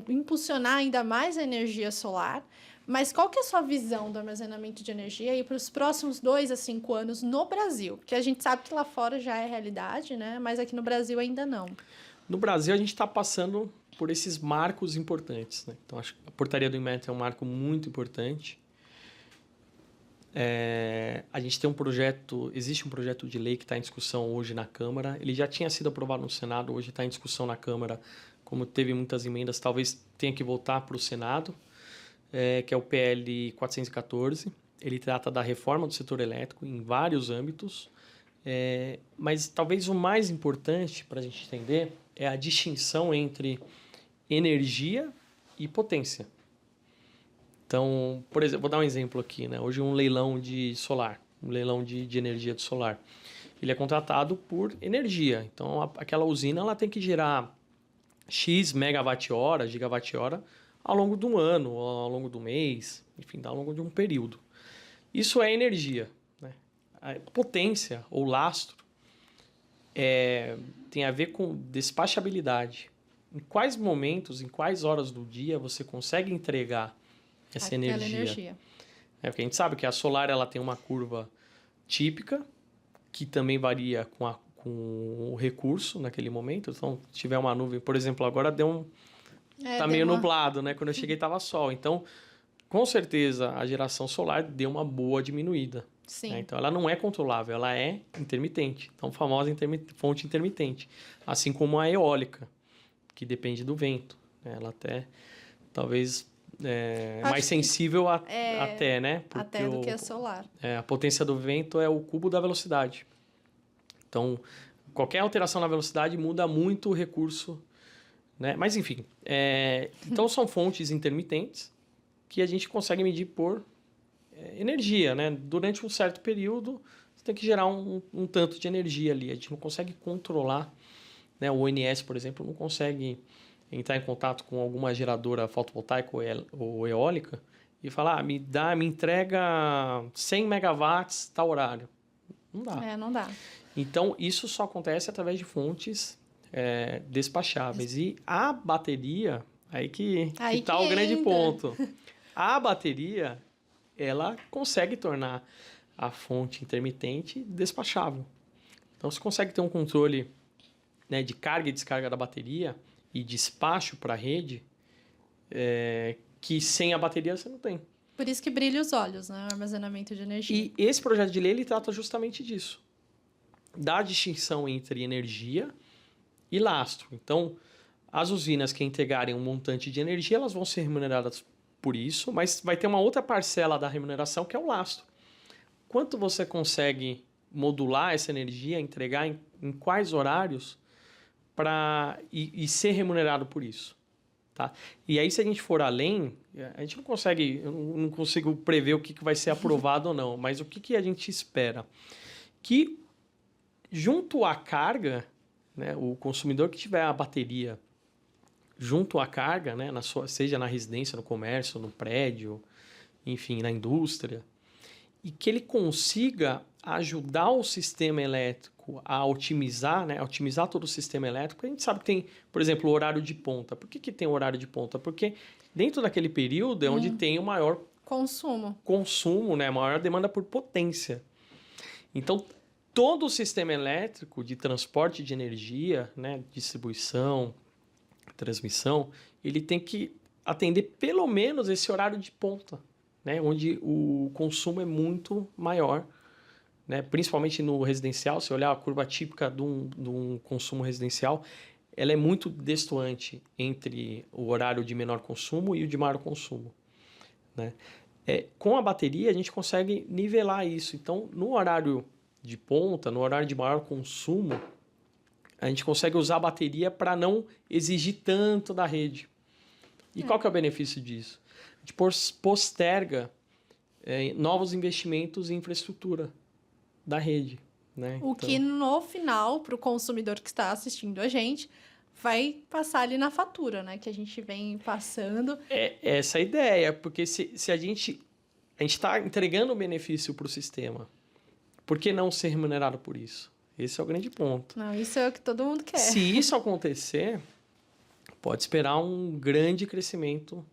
impulsionar ainda mais a energia solar. Mas qual que é a sua visão do armazenamento de energia aí para os próximos 2 a 5 anos no Brasil? Porque a gente sabe que lá fora já é realidade, né? Mas aqui no Brasil ainda não. No Brasil, a gente está passando por esses marcos importantes, né? Então, acho que a portaria do Inmetro é um marco muito importante. A gente tem existe um projeto de lei que está em discussão hoje na Câmara. Ele já tinha sido aprovado no Senado, hoje está em discussão na Câmara. Como teve muitas emendas, talvez tenha que voltar para o Senado, que é o PL 414. Ele trata da reforma do setor elétrico em vários âmbitos, mas talvez o mais importante para a gente entender é a distinção entre energia e potência. Então, por exemplo, vou dar um exemplo aqui, né? Hoje um leilão de solar, um leilão de energia de solar. Ele é contratado por energia. Então, aquela usina ela tem que gerar X megawatt-hora, gigawatt-hora ao longo do ano, ao longo do mês, enfim, ao longo de um período. Isso é energia, né? A potência ou lastro tem a ver com despachabilidade. Em quais momentos, em quais horas do dia você consegue entregar essa energia. Porque a gente sabe que a solar ela tem uma curva típica, que também varia com o recurso naquele momento. Então, se tiver uma nuvem, por exemplo, agora tá meio nublado, né? Quando eu cheguei estava sol. Então, com certeza, a geração solar deu uma boa diminuída. Sim. Né? Então, ela não é controlável, ela é intermitente. Então, famosa fonte intermitente. Assim como a eólica, que depende do vento. Né? Ela até, talvez... mais sensível até, né? Porque até do que a solar. A potência do vento é o cubo da velocidade. Então, qualquer alteração na velocidade muda muito o recurso, né? Mas, enfim. Então, são fontes intermitentes que a gente consegue medir por energia, né? Durante um certo período, você tem que gerar um tanto de energia ali. A gente não consegue controlar, né? O ONS, por exemplo, não consegue entrar em contato com alguma geradora fotovoltaica ou eólica e falar, me entrega 100 megawatts tal horário. Não dá. Não dá. Então, isso só acontece através de fontes despacháveis. E a bateria, aí que está o grande ponto. A bateria, ela consegue tornar a fonte intermitente despachável. Então, você consegue ter um controle, né, de carga e descarga da bateria e despacho para a rede, que sem a bateria você não tem. Por isso que brilha os olhos, né? O armazenamento de energia. E esse projeto de lei, ele trata justamente disso. Da distinção entre energia e lastro. Então, as usinas que entregarem um montante de energia, elas vão ser remuneradas por isso, mas vai ter uma outra parcela da remuneração, que é o lastro. Quanto você consegue modular essa energia, entregar em quais horários, e ser remunerado por isso, tá? E aí, se a gente for além, a gente não consegue, eu não consigo prever o que vai ser aprovado ou não, mas o que a gente espera? Que, junto à carga, né, o consumidor que tiver a bateria junto à carga, né, seja na residência, no comércio, no prédio, enfim, na indústria, e que ele consiga ajudar o sistema elétrico a otimizar, né? Otimizar todo o sistema elétrico. A gente sabe que tem, por exemplo, o horário de ponta. Por que tem horário de ponta? Porque dentro daquele período é onde tem o maior consumo, né? A maior demanda por potência. Então, todo o sistema elétrico de transporte de energia, né? Distribuição, transmissão, ele tem que atender pelo menos esse horário de ponta, né? Onde o consumo é muito maior, né? Principalmente no residencial. Se olhar a curva típica de um consumo residencial, ela é muito destoante entre o horário de menor consumo e o de maior consumo, né? Com a bateria, a gente consegue nivelar isso. Então, no horário de ponta, no horário de maior consumo, a gente consegue usar a bateria para não exigir tanto da rede. E qual que é o benefício disso? A gente posterga novos investimentos em infraestrutura da rede, né? Que no final, para o consumidor que está assistindo a gente, vai passar ali na fatura, né? Que a gente vem passando. Essa a ideia, porque se a gente está entregando um benefício para o sistema, por que não ser remunerado por isso? Esse é o grande ponto. Não, isso é o que todo mundo quer. Se isso acontecer, pode esperar um grande crescimento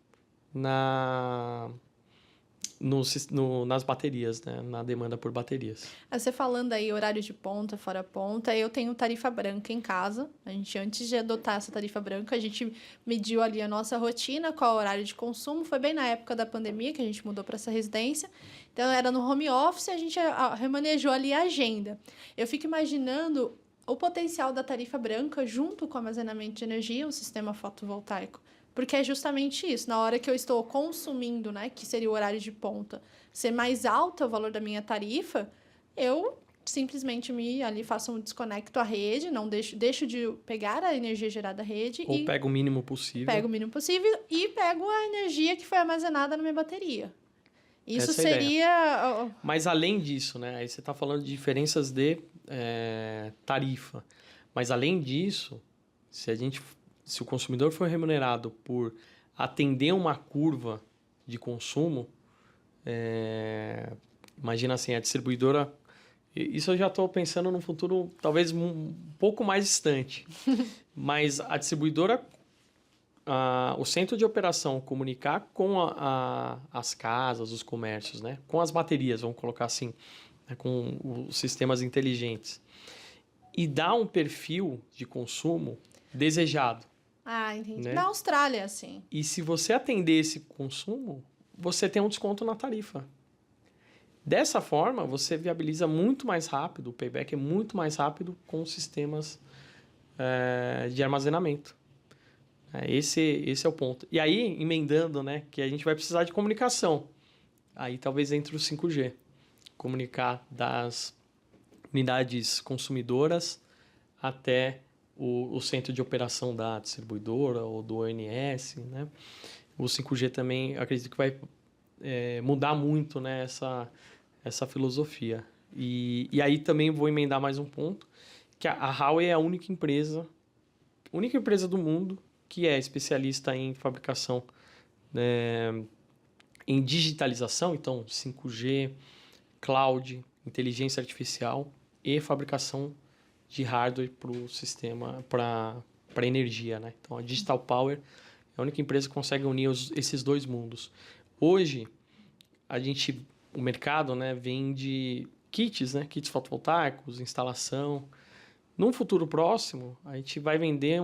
nas baterias, né? Na demanda por baterias. Você falando aí horário de ponta, fora ponta, eu tenho tarifa branca em casa. A gente, antes de adotar essa tarifa branca, a gente mediu ali a nossa rotina, qual é o horário de consumo. Foi bem na época da pandemia que a gente mudou para essa residência. Então, era no home office, a gente remanejou ali a agenda. Eu fico imaginando o potencial da tarifa branca junto com o armazenamento de energia, o sistema fotovoltaico. Porque é justamente isso, na hora que eu estou consumindo, né, que seria o horário de ponta, ser mais alto o valor da minha tarifa, eu simplesmente ali faço um desconecto à rede, não deixo de pegar a energia gerada da rede Ou pego o mínimo possível. Pego o mínimo possível e pego a energia que foi armazenada na minha bateria. Isso Essa seria... Mas além disso, né, aí você está falando de diferenças de tarifa. Mas além disso, se o consumidor for remunerado por atender uma curva de consumo, imagina assim, a distribuidora... Isso eu já estou pensando num futuro talvez um pouco mais distante. Mas a distribuidora, o centro de operação comunicar com as casas, os comércios, né? Com as baterias, vamos colocar assim, né? Com os sistemas inteligentes. E dar um perfil de consumo desejado. Ah, entendi. Né? Na Austrália, assim. E se você atender esse consumo, você tem um desconto na tarifa. Dessa forma, você viabiliza muito mais rápido, o payback é muito mais rápido com sistemas de armazenamento. Esse é o ponto. E aí, emendando, né, que a gente vai precisar de comunicação. Aí talvez entre o 5G. Comunicar das unidades consumidoras até o centro de operação da distribuidora ou do ONS, né? O 5G também, acredito que vai mudar muito, né, essa filosofia. E aí também vou emendar mais um ponto, que a Huawei é a única empresa do mundo que é especialista em fabricação, em digitalização, então 5G, cloud, inteligência artificial e fabricação de hardware para o sistema, para energia, né? Então, a Digital Power é a única empresa que consegue unir esses dois mundos. Hoje, o mercado, né, vende kits, né? Kits fotovoltaicos, instalação. Num futuro próximo, a gente vai vender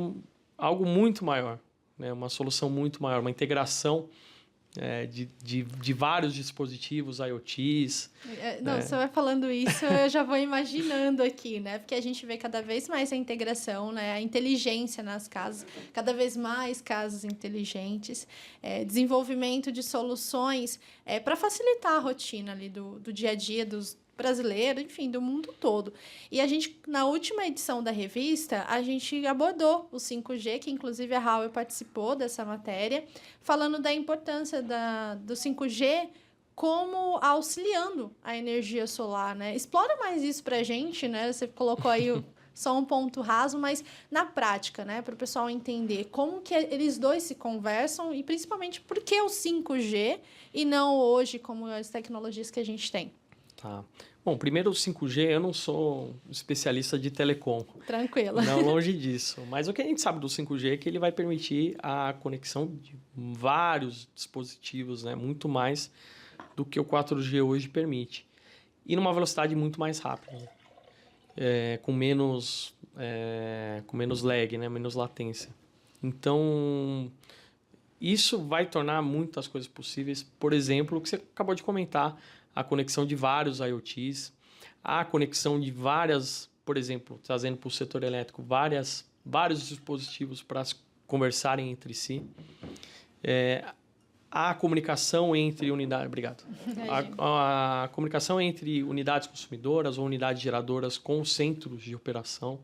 algo muito maior, né? Uma solução muito maior, uma integração de vários dispositivos IoTs. Você vai falando isso, eu já vou imaginando aqui, né? Porque a gente vê cada vez mais a integração, né? A inteligência nas casas, cada vez mais casas inteligentes, desenvolvimento de soluções para facilitar a rotina ali do dia a dia dos brasileiros, enfim, do mundo todo. E a gente, na última edição da revista, a gente abordou o 5G, que inclusive a Huawei participou dessa matéria, falando da importância do 5G como auxiliando a energia solar, né? Explora mais isso pra gente, né? Você colocou aí só um ponto raso, mas na prática, né? Para o pessoal entender como que eles dois se conversam e principalmente por que o 5G e não hoje como as tecnologias que a gente tem. Tá. Bom, primeiro o 5G, eu não sou especialista de telecom. Tranquilo. Não, longe disso. Mas o que a gente sabe do 5G é que ele vai permitir a conexão de vários dispositivos, né? Muito mais do que o 4G hoje permite. E numa velocidade muito mais rápida, né? Com menos lag, né? Menos latência. Então, isso vai tornar muitas coisas possíveis. Por exemplo, o que você acabou de comentar, a conexão de vários IoTs, a conexão de várias, por exemplo, trazendo para o setor elétrico, vários dispositivos para conversarem entre si. A comunicação entre unidades... Obrigado. A comunicação entre unidades consumidoras ou unidades geradoras com centros de operação,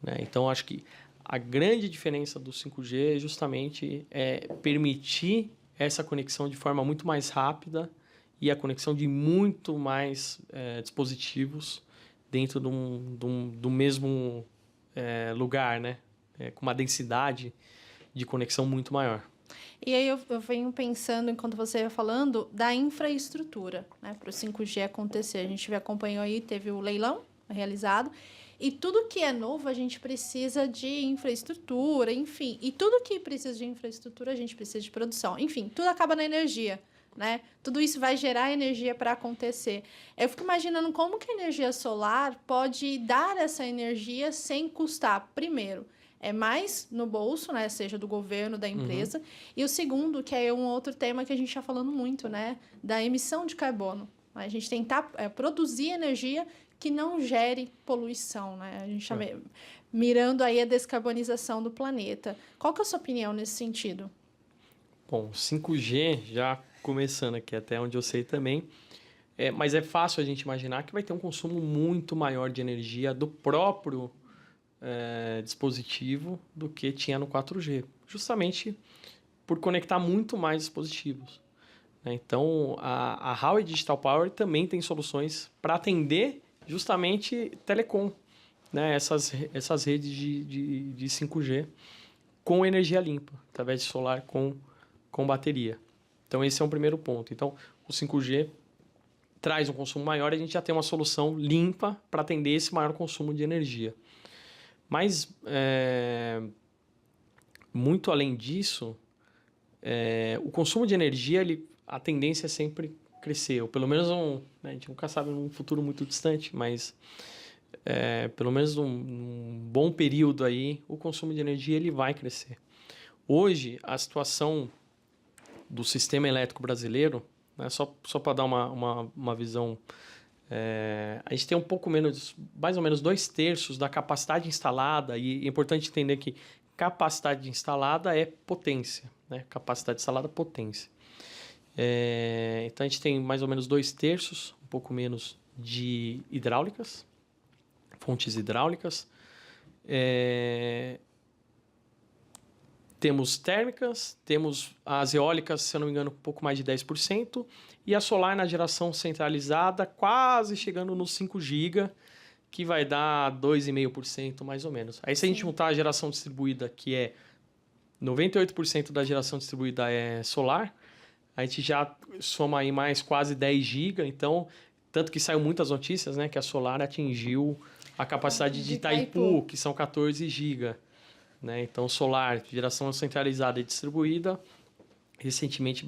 né? Então, acho que a grande diferença do 5G é justamente permitir essa conexão de forma muito mais rápida e a conexão de muito mais dispositivos dentro do mesmo lugar, né? Com uma densidade de conexão muito maior. E aí eu venho pensando, enquanto você ia falando, da infraestrutura, né? Para o 5G acontecer. A gente acompanhou aí, teve o leilão realizado, e tudo que é novo a gente precisa de infraestrutura, enfim. E tudo que precisa de infraestrutura a gente precisa de produção. Enfim, tudo acaba na energia. né? Tudo isso vai gerar energia para acontecer. Eu fico imaginando como que a energia solar pode dar essa energia sem custar. Primeiro, é mais no bolso, né? Seja do governo, da empresa. E o segundo, que é um outro tema que a gente está falando muito, né? Da emissão de carbono. A gente tentar produzir energia que não gere poluição, né? A gente está mirando aí a descarbonização do planeta. Qual que é a sua opinião nesse sentido? Bom, 5G, já começando aqui, até onde eu sei também, mas é fácil a gente imaginar que vai ter um consumo muito maior de energia do próprio dispositivo do que tinha no 4G, justamente por conectar muito mais dispositivos. Então, a Huawei Digital Power também tem soluções para atender justamente telecom, né? Essas redes de 5G com energia limpa, através de solar com bateria. Então, esse é um primeiro ponto. Então, o 5G traz um consumo maior e a gente já tem uma solução limpa para atender esse maior consumo de energia. Mas, muito além disso, o consumo de energia, a tendência é sempre crescer, ou pelo menos a gente nunca sabe num futuro muito distante, mas pelo menos num bom período aí, o consumo de energia ele vai crescer. Hoje, a situação do sistema elétrico brasileiro, né, só para dar uma visão, a gente tem um pouco menos, mais ou menos 2/3 da capacidade instalada, e é importante entender que capacidade instalada é potência, né? Capacidade instalada, potência. Então, a gente tem mais ou menos 2/3, um pouco menos de hidráulicas, fontes hidráulicas. Temos térmicas, temos as eólicas, se eu não me engano, um pouco mais de 10%, e a solar na geração centralizada, quase chegando nos 5 GB, que vai dar 2,5% mais ou menos. Aí, se a gente juntar a geração distribuída, que é 98% da geração distribuída é solar, a gente já soma aí mais quase 10 GB, então, tanto que saiu muitas notícias, né, que a solar atingiu a capacidade de Itaipu, que são 14 GB. Né? Então, solar, geração centralizada e distribuída, recentemente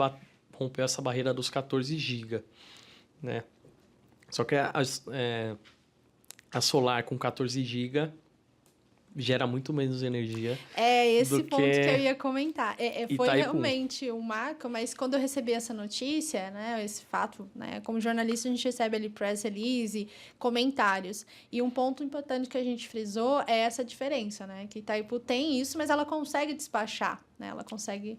rompeu essa barreira dos 14 GB. Né? Só que a solar com 14 GB gera muito menos energia. É esse ponto que eu ia comentar. Foi Itaipu. realmente um marco, mas quando eu recebi essa notícia, né, esse fato, né, como jornalista a gente recebe ali press release, comentários. E um ponto importante que a gente frisou é essa diferença, né? Que Itaipu tem isso, mas ela consegue despachar, né? Ela consegue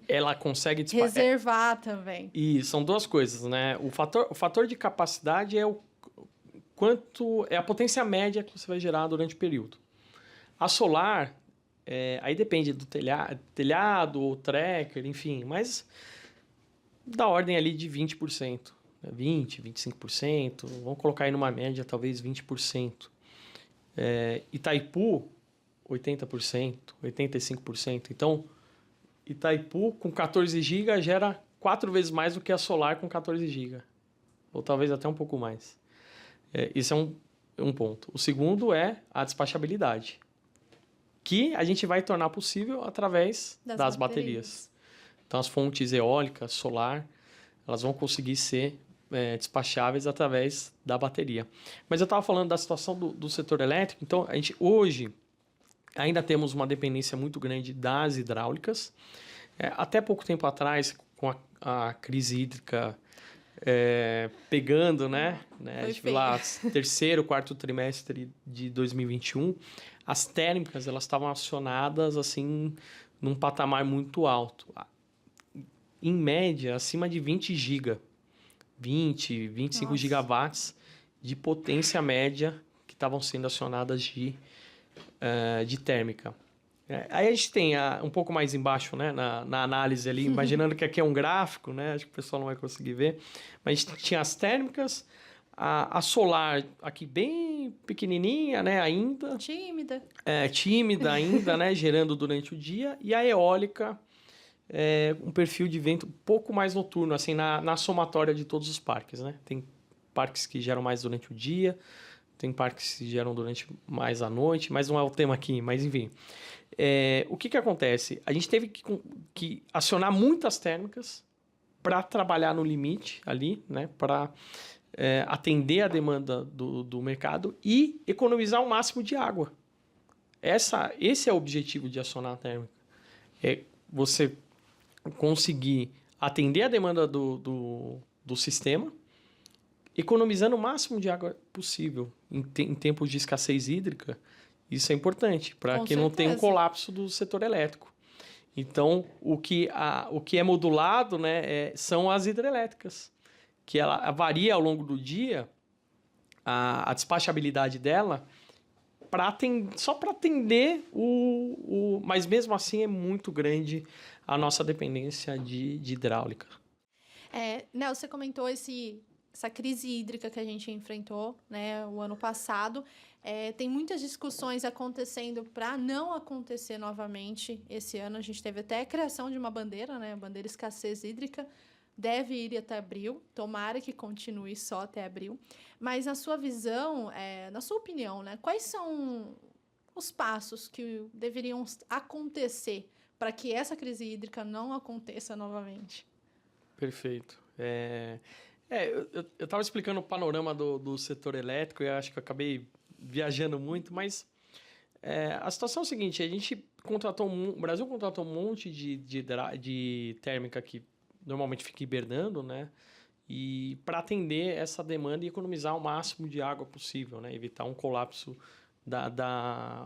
despachar. Reservar também. E são duas coisas, né? O fator de capacidade é a potência média que você vai gerar durante o período. A solar, aí depende do telhado ou tracker, enfim, mas da ordem ali de 20%, né? 20%, 25%, vamos colocar aí numa média talvez 20%. Itaipu, 80%, 85%. Então, Itaipu com 14 GB gera 4 vezes mais do que a solar com 14 GB, ou talvez até um pouco mais. Esse é um ponto. O segundo é a despachabilidade, que a gente vai tornar possível através das baterias. Então, as fontes eólicas, solar, elas vão conseguir ser despacháveis através da bateria. Mas eu estava falando da situação do setor elétrico, então, a gente hoje ainda temos uma dependência muito grande das hidráulicas. Até pouco tempo atrás, com a crise hídrica pegando, né? A gente viu lá, terceiro, quarto trimestre de 2021, as térmicas, elas estavam acionadas, assim, num patamar muito alto. Em média, acima de 20 GB. 25 gigawatts de potência média que estavam sendo acionadas de térmica. Aí a gente tem um pouco mais embaixo, né, na análise ali, imaginando que aqui é um gráfico, né, acho que o pessoal não vai conseguir ver, mas a gente tinha as térmicas, a solar aqui bem pequenininha, né, ainda. Tímida ainda, né, gerando durante o dia, e a eólica, um perfil de vento um pouco mais noturno, assim, na somatória de todos os parques, né. Tem parques que geram mais durante o dia, tem parques que geram durante mais à noite, mas não é o tema aqui, mas enfim. O que acontece? A gente teve que acionar muitas térmicas para trabalhar no limite ali, né? Para atender a demanda do mercado e economizar o máximo de água. Esse é o objetivo de acionar a térmica. É você conseguir atender a demanda do sistema, economizando o máximo de água possível em tempos de escassez hídrica. Isso é importante para que não tenha um colapso do setor elétrico. Então, o que é modulado, né, são as hidrelétricas, que ela varia ao longo do dia a despachabilidade dela só para atender mas mesmo assim é muito grande a nossa dependência de hidráulica. Nel, você comentou essa crise hídrica que a gente enfrentou, né, o ano passado. Tem muitas discussões acontecendo para não acontecer novamente esse ano. A gente teve até a criação de uma bandeira, né, a bandeira escassez hídrica, deve ir até abril, tomara que continue só até abril. Mas na sua visão, na sua opinião, né, quais são os passos que deveriam acontecer para que essa crise hídrica não aconteça novamente? Perfeito. Eu estava explicando o panorama do setor elétrico e eu acho que eu acabei viajando muito, mas a situação é a seguinte, o Brasil contratou um monte de térmica que normalmente fica hibernando, né? E para atender essa demanda e economizar o máximo de água possível, né? Evitar um colapso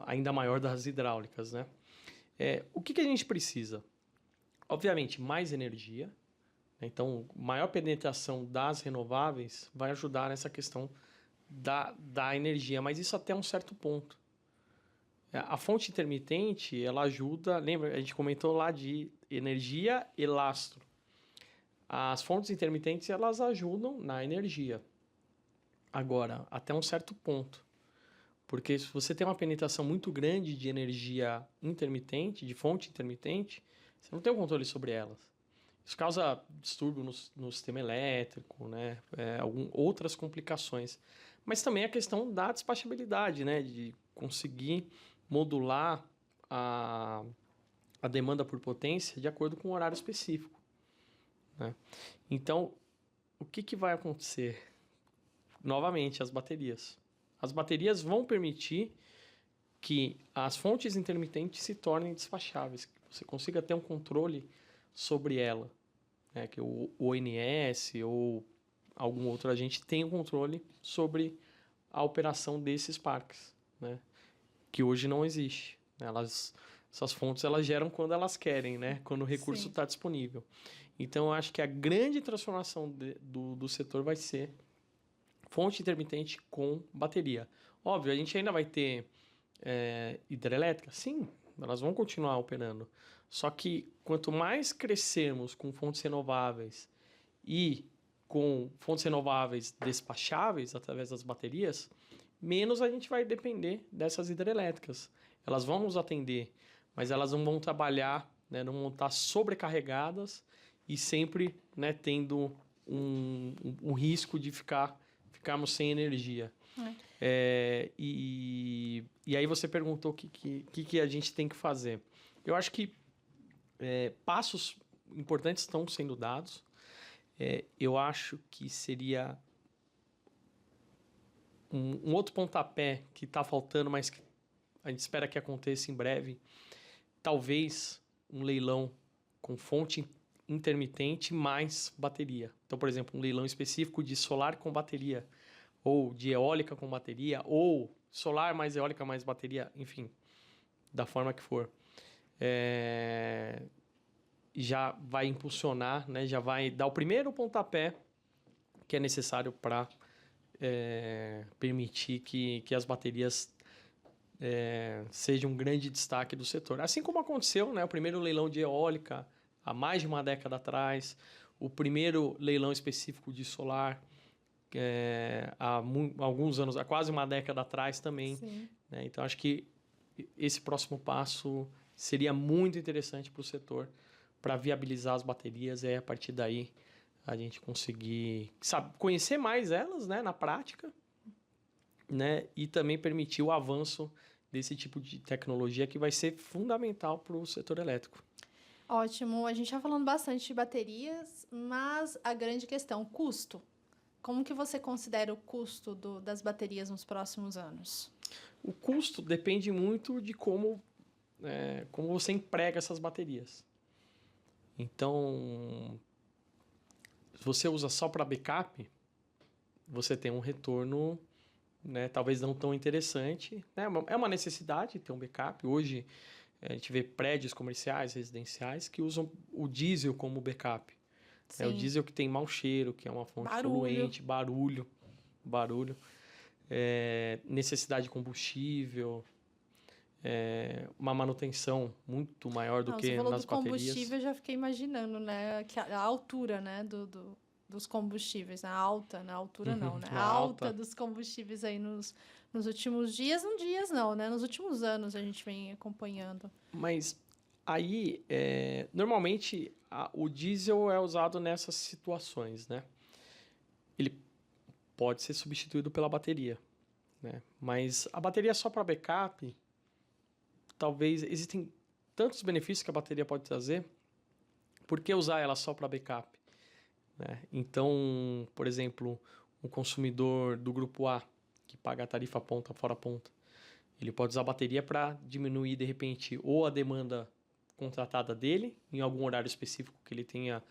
ainda maior das hidráulicas, né? O que a gente precisa? Obviamente, mais energia. Então, maior penetração das renováveis vai ajudar nessa questão da energia, mas isso até um certo ponto. A fonte intermitente, ela ajuda, lembra, a gente comentou lá de energia e lastro. As fontes intermitentes, elas ajudam na energia. Agora, até um certo ponto. Porque se você tem uma penetração muito grande de energia intermitente, de fonte intermitente, você não tem o controle sobre elas. Isso causa distúrbio no sistema elétrico, né? Outras complicações. Mas também a questão da despachabilidade, né? De conseguir modular a demanda por potência de acordo com um horário específico, né? Então, o que vai acontecer? Novamente, as baterias. As baterias vão permitir que as fontes intermitentes se tornem despacháveis, que você consiga ter um controle sobre ela, né? Que o ONS ou algum outro agente tenha um controle sobre a operação desses parques, né? Que hoje não existe. Essas fontes elas geram quando elas querem, né? Quando o recurso está disponível. Então, eu acho que a grande transformação do setor vai ser fonte intermitente com bateria. Óbvio, a gente ainda vai ter hidrelétrica? Sim, elas vão continuar operando. Só que quanto mais crescermos com fontes renováveis e com fontes renováveis despacháveis através das baterias, menos a gente vai depender dessas hidrelétricas. Elas vão nos atender, mas elas não vão trabalhar, né, não vão estar sobrecarregadas e sempre, né, tendo um risco de ficarmos sem energia. E aí você perguntou o que a gente tem que fazer. Eu acho que passos importantes estão sendo dados. Eu acho que seria um outro pontapé que está faltando, mas que a gente espera que aconteça em breve. Talvez um leilão com fonte intermitente mais bateria. Então, por exemplo, um leilão específico de solar com bateria, ou de eólica com bateria, ou solar mais eólica mais bateria, enfim, da forma que for. Já vai impulsionar, né? Já vai dar o primeiro pontapé que é necessário para permitir que as baterias sejam um grande destaque do setor. Assim como aconteceu, né? O primeiro leilão de eólica há mais de uma década atrás, o primeiro leilão específico de solar há alguns anos, há quase uma década atrás também. Né? Então, acho que esse próximo passo seria muito interessante para o setor, para viabilizar as baterias, e a partir daí a gente conseguir conhecer mais elas, né, na prática, né, e também permitir o avanço desse tipo de tecnologia que vai ser fundamental para o setor elétrico. Ótimo. A gente está falando bastante de baterias, mas a grande questão, custo. Como que você considera o custo das baterias nos próximos anos? O custo depende muito de como você emprega essas baterias. Então, se você usa só para backup, você tem um retorno, né, talvez não tão interessante. Né? É uma necessidade ter um backup. Hoje, a gente vê prédios comerciais, residenciais, que usam o diesel como backup. É o Sim. diesel que tem mau cheiro, que é uma fonte Barulho. poluente, barulho, necessidade de combustível, uma manutenção muito maior do Não, você que falou nas do combustível, baterias. eu já fiquei imaginando, né? Que a altura, né, dos combustíveis, a alta, na altura não, né? A A alta alta. dos combustíveis aí nos últimos dias, não dias não, né? Nos últimos anos a gente vem acompanhando. Mas aí, normalmente, o diesel é usado nessas situações, né? Ele pode ser substituído pela bateria, né? Mas a bateria só para backup, talvez existem tantos benefícios que a bateria pode trazer, por que usar ela só para backup? Né? Então, por exemplo, um consumidor do grupo A, que paga a tarifa ponta fora ponta, ele pode usar a bateria para diminuir, de repente, ou a demanda contratada dele, em algum horário específico que ele tenha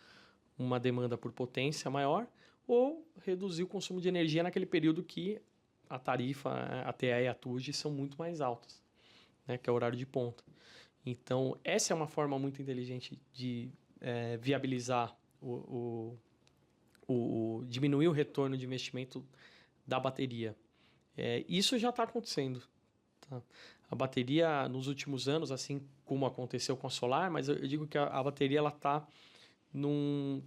uma demanda por potência maior, ou reduzir o consumo de energia naquele período que a tarifa, a TE e a TUG são muito mais altas, né? Que é o horário de ponta. Então, essa é uma forma muito inteligente de viabilizar diminuir o retorno de investimento da bateria. Isso já está acontecendo. Tá? A bateria, nos últimos anos, assim como aconteceu com a solar, mas eu digo que a bateria ela está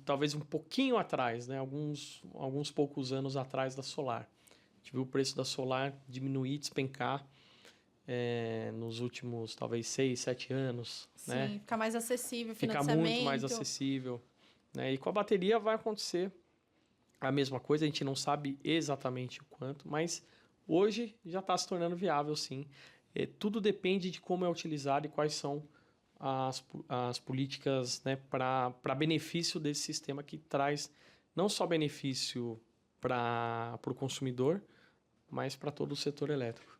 talvez um pouquinho atrás, né? Alguns poucos anos atrás da solar. A gente viu o preço da solar diminuir, despencar nos últimos, talvez, 6, 7 anos. Sim, Né? ficar mais acessível, Ficar muito mais acessível. Né? E com a bateria vai acontecer a mesma coisa, a gente não sabe exatamente o quanto, mas hoje já está se tornando viável, sim. Tudo depende de como é utilizado e quais são as políticas, né, para benefício desse sistema que traz não só benefício para o consumidor, mas para todo o setor elétrico.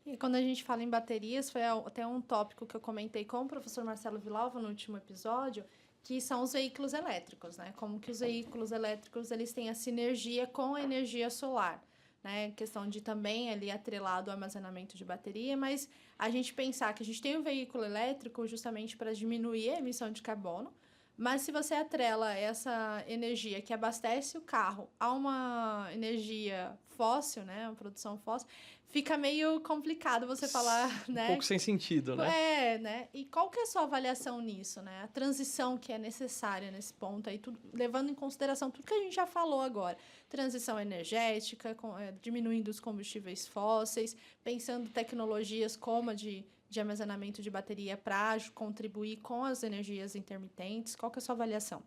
E quando a gente fala em baterias, foi até um tópico que eu comentei com o professor Marcelo Villalva no último episódio, que são os veículos elétricos, né? Como que os veículos elétricos eles têm a sinergia com a energia solar, né? Questão de também ali atrelado ao armazenamento de bateria, mas a gente pensar que a gente tem um veículo elétrico justamente para diminuir a emissão de carbono, mas se você atrela essa energia que abastece o carro a uma energia fóssil, né, uma produção fóssil, fica meio complicado você falar, Um né? pouco sem sentido, né? Né? E qual que é a sua avaliação nisso, né? A transição que é necessária nesse ponto aí, tudo, levando em consideração tudo que a gente já falou agora. Transição energética, diminuindo os combustíveis fósseis, pensando tecnologias como a de armazenamento de bateria para contribuir com as energias intermitentes. Qual que é a sua avaliação?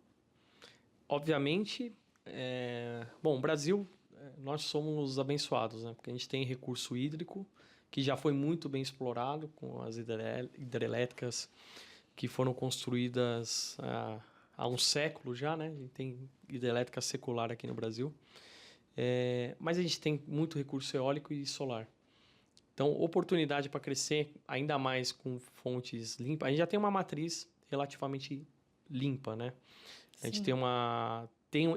Obviamente, bom, o Brasil, nós somos abençoados, né? Porque a gente tem recurso hídrico, que já foi muito bem explorado com as hidrelétricas que foram construídas há um século já, né? A gente tem hidrelétrica secular aqui no Brasil. Mas a gente tem muito recurso eólico e solar. Então, oportunidade para crescer ainda mais com fontes limpas. A gente já tem uma matriz relativamente limpa, né? A gente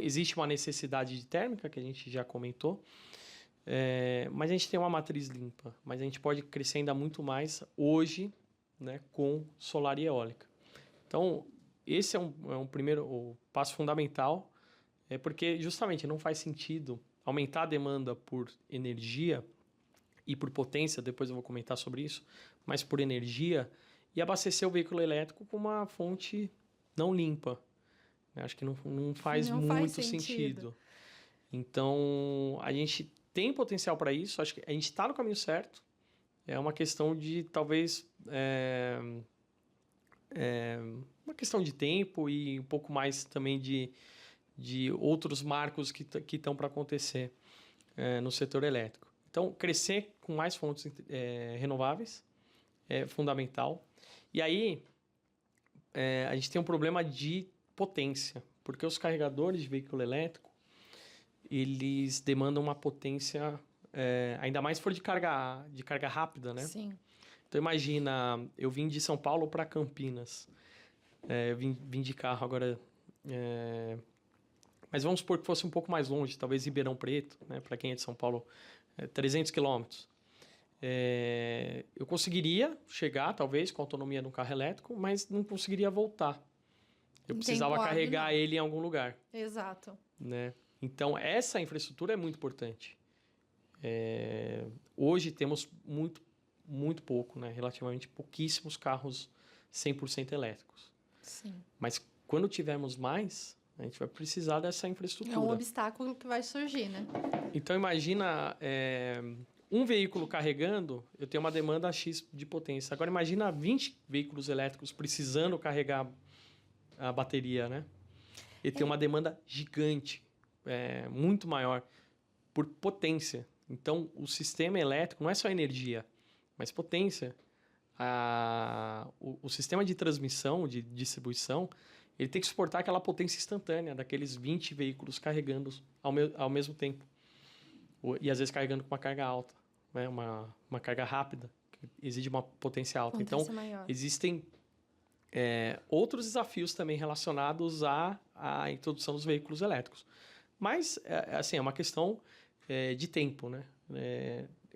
existe uma necessidade de térmica, que a gente já comentou, mas a gente tem uma matriz limpa. Mas a gente pode crescer ainda muito mais hoje, né, com solar e eólica. Então, esse é um primeiro passo fundamental, porque justamente não faz sentido aumentar a demanda por energia e por potência, depois eu vou comentar sobre isso, mas por energia, e abastecer o veículo elétrico com uma fonte não limpa. Acho que não faz Não muito faz sentido. Então, a gente tem potencial para isso, acho que a gente está no caminho certo. É uma questão de, talvez, uma questão de tempo e um pouco mais também de outros marcos que estão para acontecer no setor elétrico. Então, crescer com mais fontes renováveis é fundamental. E aí, a gente tem um problema de potência, porque os carregadores de veículo elétrico, eles demandam uma potência, ainda mais se for de carga rápida, né? Sim. Então imagina, eu vim de São Paulo para Campinas, eu vim de carro agora, mas vamos supor que fosse um pouco mais longe, talvez Ribeirão Preto, né? Para quem é de São Paulo, 300 quilômetros. Eu conseguiria chegar, talvez, com a autonomia de um carro elétrico, mas não conseguiria voltar. Eu precisava carregar ele em algum lugar. Exato. Né? Então, essa infraestrutura é muito importante. Hoje temos muito pouco, né? Relativamente pouquíssimos carros 100% elétricos. Sim. Mas quando tivermos mais, a gente vai precisar dessa infraestrutura. É um obstáculo que vai surgir, né? Então, imagina um veículo carregando, eu tenho uma demanda X de potência. Agora, imagina 20 veículos elétricos precisando carregar a bateria, né? Ele tem uma demanda gigante, muito maior, por potência. Então, o sistema elétrico não é só energia, mas potência. O sistema de transmissão, de distribuição, ele tem que suportar aquela potência instantânea daqueles 20 veículos carregando ao mesmo tempo. E às vezes carregando com uma carga alta, né? Uma carga rápida, que exige uma potência alta. Potência então, maior. existem outros desafios também relacionados à introdução dos veículos elétricos. Mas, assim, é uma questão de tempo, né?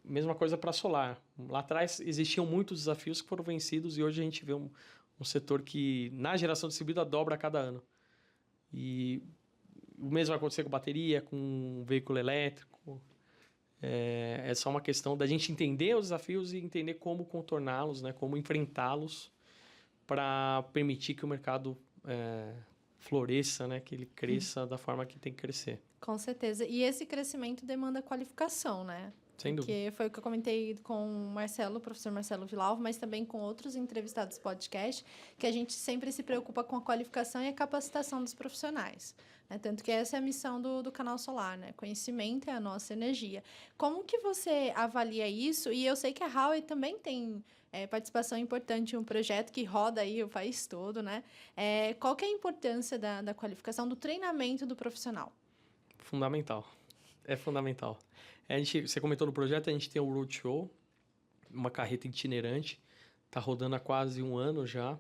Mesma coisa para solar. Lá atrás existiam muitos desafios que foram vencidos e hoje a gente vê um setor que, na geração distribuída, dobra a cada ano. E o mesmo vai acontecer com bateria, com veículo elétrico. É só uma questão da gente entender os desafios e entender como contorná-los, né? Como enfrentá-los para permitir que o mercado floresça, né? Que ele cresça da forma que tem que crescer. Com certeza. E esse crescimento demanda qualificação, né? Sem dúvida. Porque foi o que eu comentei com o Marcelo, o professor Marcelo Villalvo, mas também com outros entrevistados do podcast, que a gente sempre se preocupa com a qualificação e a capacitação dos profissionais. Né? Tanto que essa é a missão do Canal Solar, né? Conhecimento é a nossa energia. Como que você avalia isso? E eu sei que a Huawei também tem participação importante em um projeto que roda aí o país todo, né? Qual que é a importância da qualificação, do treinamento do profissional? Fundamental. É fundamental. Você comentou no projeto, a gente tem o Roadshow, uma carreta itinerante, está rodando há quase um ano já.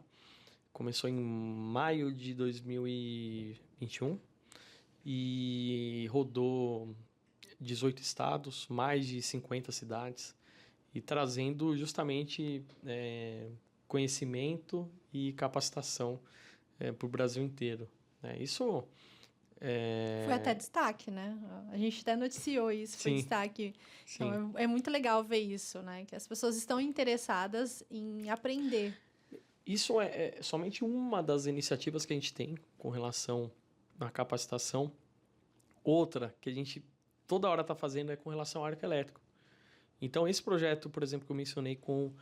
Começou em maio de 2021 e rodou 18 estados, mais de 50 cidades, e trazendo justamente conhecimento e capacitação para o Brasil inteiro. Isso... Foi até destaque, né? A gente até noticiou isso, foi destaque. Sim. Então, é muito legal ver isso, né? Que as pessoas estão interessadas em aprender. Isso é somente uma das iniciativas que a gente tem com relação à capacitação. Outra que a gente toda hora está fazendo é com relação ao arco elétrico. Então, esse projeto, por exemplo, que eu mencionei com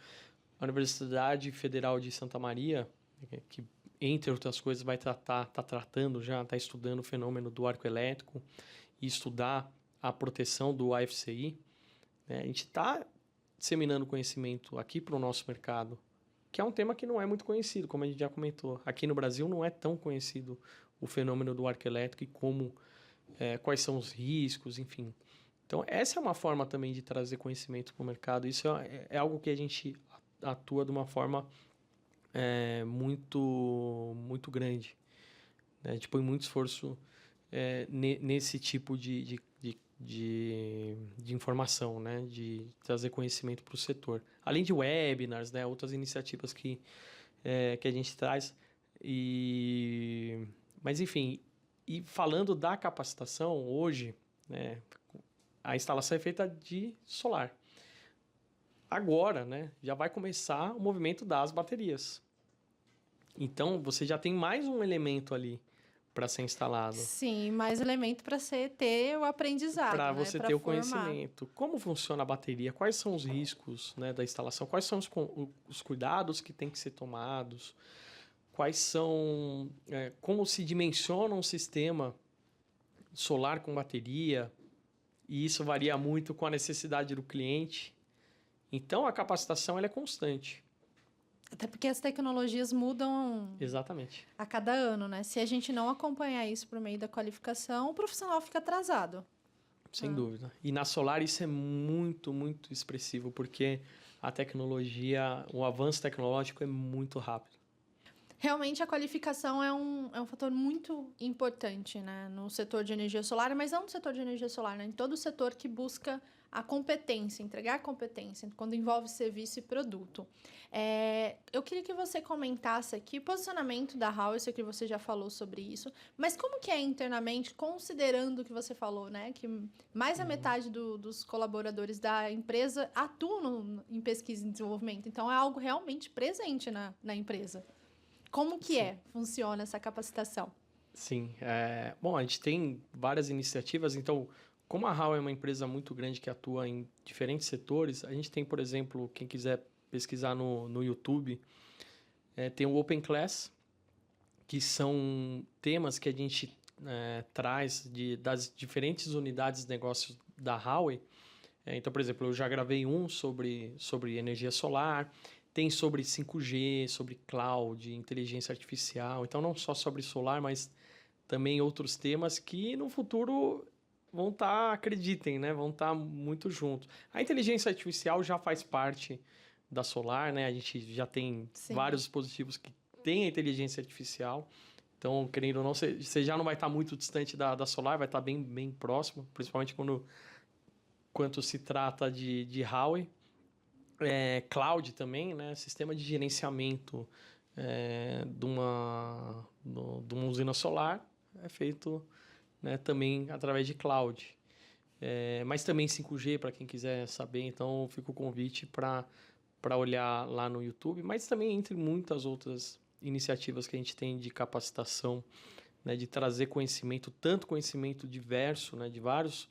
a Universidade Federal de Santa Maria, que entre outras coisas, está estudando o fenômeno do arco elétrico e estudar a proteção do AFCI. A gente está disseminando conhecimento aqui para o nosso mercado, que é um tema que não é muito conhecido, como a gente já comentou. Aqui no Brasil não é tão conhecido o fenômeno do arco elétrico e quais são os riscos, enfim. Então, essa é uma forma também de trazer conhecimento para o mercado. Isso é algo que a gente atua de uma forma muito grande. A gente põe muito esforço nesse tipo de informação, né? De trazer conhecimento para o setor. Além de webinars, né? Outras iniciativas que a gente traz. Mas, enfim, e falando da capacitação, hoje, né? A instalação é feita de solar. Agora, né, já vai começar o movimento das baterias. Então, você já tem mais um elemento ali para ser instalado. Sim, mais elemento para ter o aprendizado. Para né? você ter o conhecimento. Como funciona a bateria? Quais são os riscos, né, da instalação? Quais são os cuidados que tem que ser tomados? Quais são... como se dimensiona um sistema solar com bateria? E isso varia muito com a necessidade do cliente. Então, a capacitação ela é constante. Até porque as tecnologias mudam Exatamente. a cada ano, né? Se a gente não acompanhar isso por meio da qualificação, o profissional fica atrasado. Sem dúvida. E na solar isso é muito, muito expressivo, porque a tecnologia, o avanço tecnológico é muito rápido. Realmente, a qualificação é um fator muito importante, né? No setor de energia solar, mas não no setor de energia solar, né? Em todo o setor que busca a competência, entregar competência, quando envolve serviço e produto. Eu queria que você comentasse aqui o posicionamento da Howe, eu sei que você já falou sobre isso, mas como que é internamente, considerando o que você falou, né? Que mais da metade dos colaboradores da empresa atuam em pesquisa e desenvolvimento, então é algo realmente presente na empresa. Como que Sim. funciona essa capacitação? Sim. Bom, a gente tem várias iniciativas, então, como a HAL é uma empresa muito grande que atua em diferentes setores, a gente tem, por exemplo, quem quiser pesquisar no YouTube, tem o Open Class, que são temas que a gente traz das diferentes unidades de negócios da Huawei. Então, por exemplo, eu já gravei um sobre energia solar, tem sobre 5G, sobre cloud, inteligência artificial. Então, não só sobre solar, mas também outros temas que no futuro vão estar, acreditem, né? Vão estar muito juntos. A inteligência artificial já faz parte da solar, né? A gente já tem Sim. vários dispositivos que têm a inteligência artificial. Então, querendo ou não, você já não vai estar muito distante da solar, vai estar bem, bem próximo, principalmente quando se trata de Huawei. Cloud também, né? Sistema de gerenciamento de uma usina solar é feito, né, também através de cloud. Mas também 5G, para quem quiser saber, então fica o convite para olhar lá no YouTube, mas também entre muitas outras iniciativas que a gente tem de capacitação, né, de trazer conhecimento, tanto conhecimento diverso, né, de vários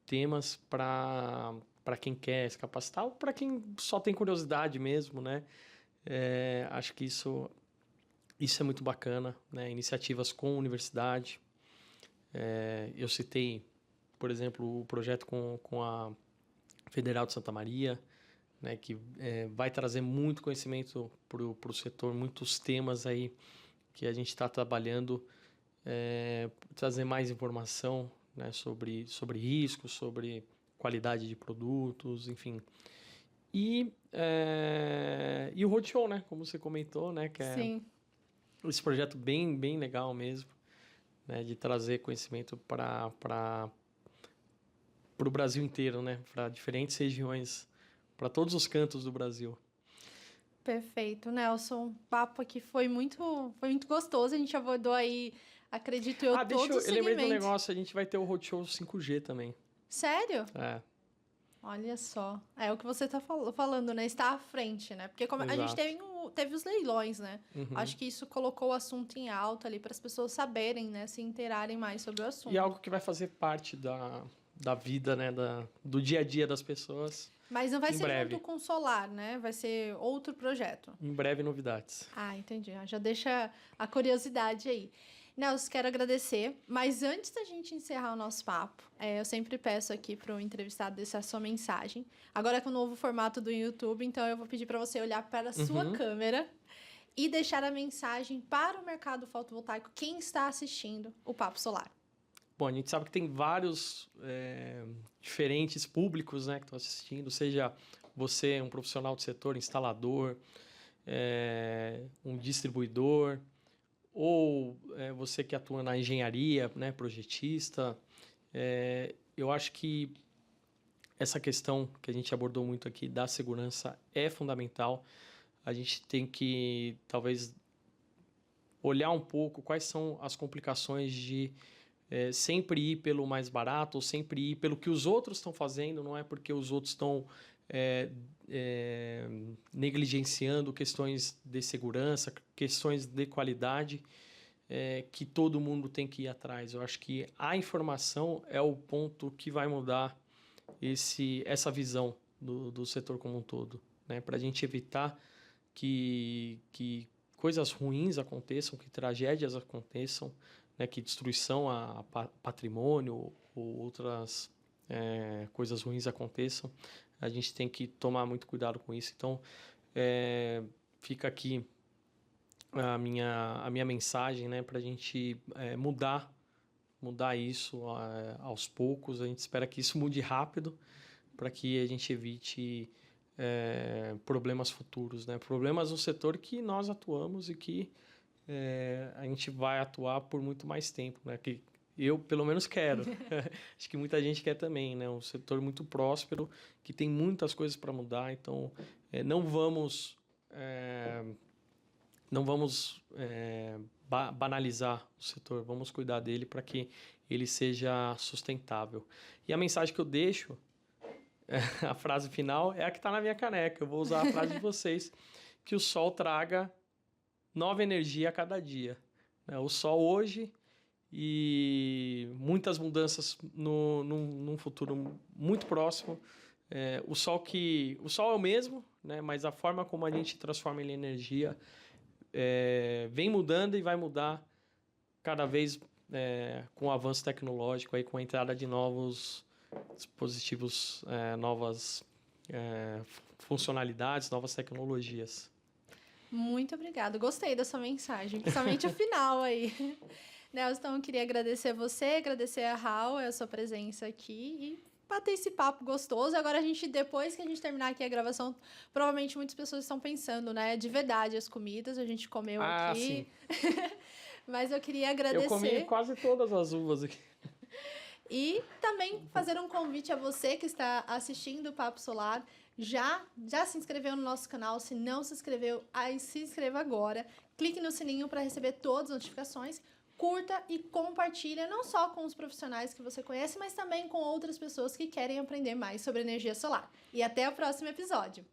temas para quem quer se capacitar ou para quem só tem curiosidade mesmo, né? Acho que isso é muito bacana, né? Iniciativas com universidade. Eu citei, por exemplo, o projeto com a Federal de Santa Maria, né? Que vai trazer muito conhecimento para o setor, muitos temas aí que a gente está trabalhando, trazer mais informação, né, sobre riscos, sobre qualidade de produtos, enfim. E o Roadshow, né, como você comentou, né, que é Sim. esse projeto bem, bem legal mesmo, né, de trazer conhecimento para o Brasil inteiro, né, para diferentes regiões, para todos os cantos do Brasil. Perfeito, Nelson. O papo aqui foi muito gostoso. A gente abordou aí, acredito eu, todos os Eu lembrei do segmentos. negócio, a gente vai ter o Roadshow 5G também. Sério? É, Olha só. É o que você está falando, né? Está à frente, né? Porque a gente exato. teve os leilões, né? Uhum. Acho que isso colocou o assunto em alta ali para as pessoas saberem, né? Se inteirarem mais sobre o assunto. E algo que vai fazer parte da vida, né, do dia a dia das pessoas. Mas não vai Em ser breve. junto com o solar, né? Vai ser outro projeto. Em breve, novidades. Ah, entendi. Já deixa a curiosidade aí. Nelson, quero agradecer, mas antes da gente encerrar o nosso papo, eu sempre peço aqui para o entrevistado deixar a sua mensagem. Agora com o novo formato do YouTube, então eu vou pedir para você olhar para a sua câmera e deixar a mensagem para o mercado fotovoltaico, quem está assistindo o Papo Solar. Bom, a gente sabe que tem vários diferentes públicos, né, que estão assistindo, seja você um profissional do setor, instalador, um distribuidor, ou você que atua na engenharia, né, projetista. Eu acho que essa questão que a gente abordou muito aqui da segurança é fundamental. A gente tem que, talvez, olhar um pouco quais são as complicações de sempre ir pelo mais barato ou sempre ir pelo que os outros estão fazendo, não é porque os outros estão negligenciando questões de segurança, questões de qualidade, que todo mundo tem que ir atrás. Eu acho que a informação é o ponto que vai mudar essa visão do setor como um todo, né? Para a gente evitar que coisas ruins aconteçam, que tragédias aconteçam, né? Que destruição a patrimônio ou outras coisas ruins aconteçam. A gente tem que tomar muito cuidado com isso. Então, fica aqui a minha mensagem, né, para a gente mudar isso aos poucos. A gente espera que isso mude rápido para que a gente evite problemas futuros, né? Problemas no setor que nós atuamos e que a gente vai atuar por muito mais tempo, né? Que eu, pelo menos, quero. Acho que muita gente quer também, né? Um setor muito próspero, que tem muitas coisas para mudar. Então, não vamos banalizar o setor. Vamos cuidar dele para que ele seja sustentável. E a mensagem que eu deixo, a frase final, é a que está na minha caneca. Eu vou usar a frase de vocês, que o sol traga nova energia a cada dia. O sol hoje e muitas mudanças num futuro muito próximo. O sol é o mesmo, né? Mas a forma como a gente transforma ele em energia vem mudando e vai mudar cada vez com o avanço tecnológico, aí, com a entrada de novos dispositivos, novas funcionalidades, novas tecnologias. Muito obrigada. Gostei da sua mensagem, principalmente o final aí. Nelson, então eu queria agradecer você, agradecer a Raul, a sua presença aqui e bater esse papo gostoso. Agora depois que a gente terminar aqui a gravação, provavelmente muitas pessoas estão pensando, né, de verdade as comidas, a gente comeu aqui. Sim. Mas eu queria agradecer. Eu comi quase todas as uvas aqui. E também fazer um convite a você que está assistindo o Papo Solar. Já se inscreveu no nosso canal? Se não se inscreveu, aí se inscreva agora. Clique no sininho para receber todas as notificações. Curta e compartilha, não só com os profissionais que você conhece, mas também com outras pessoas que querem aprender mais sobre energia solar. E até o próximo episódio.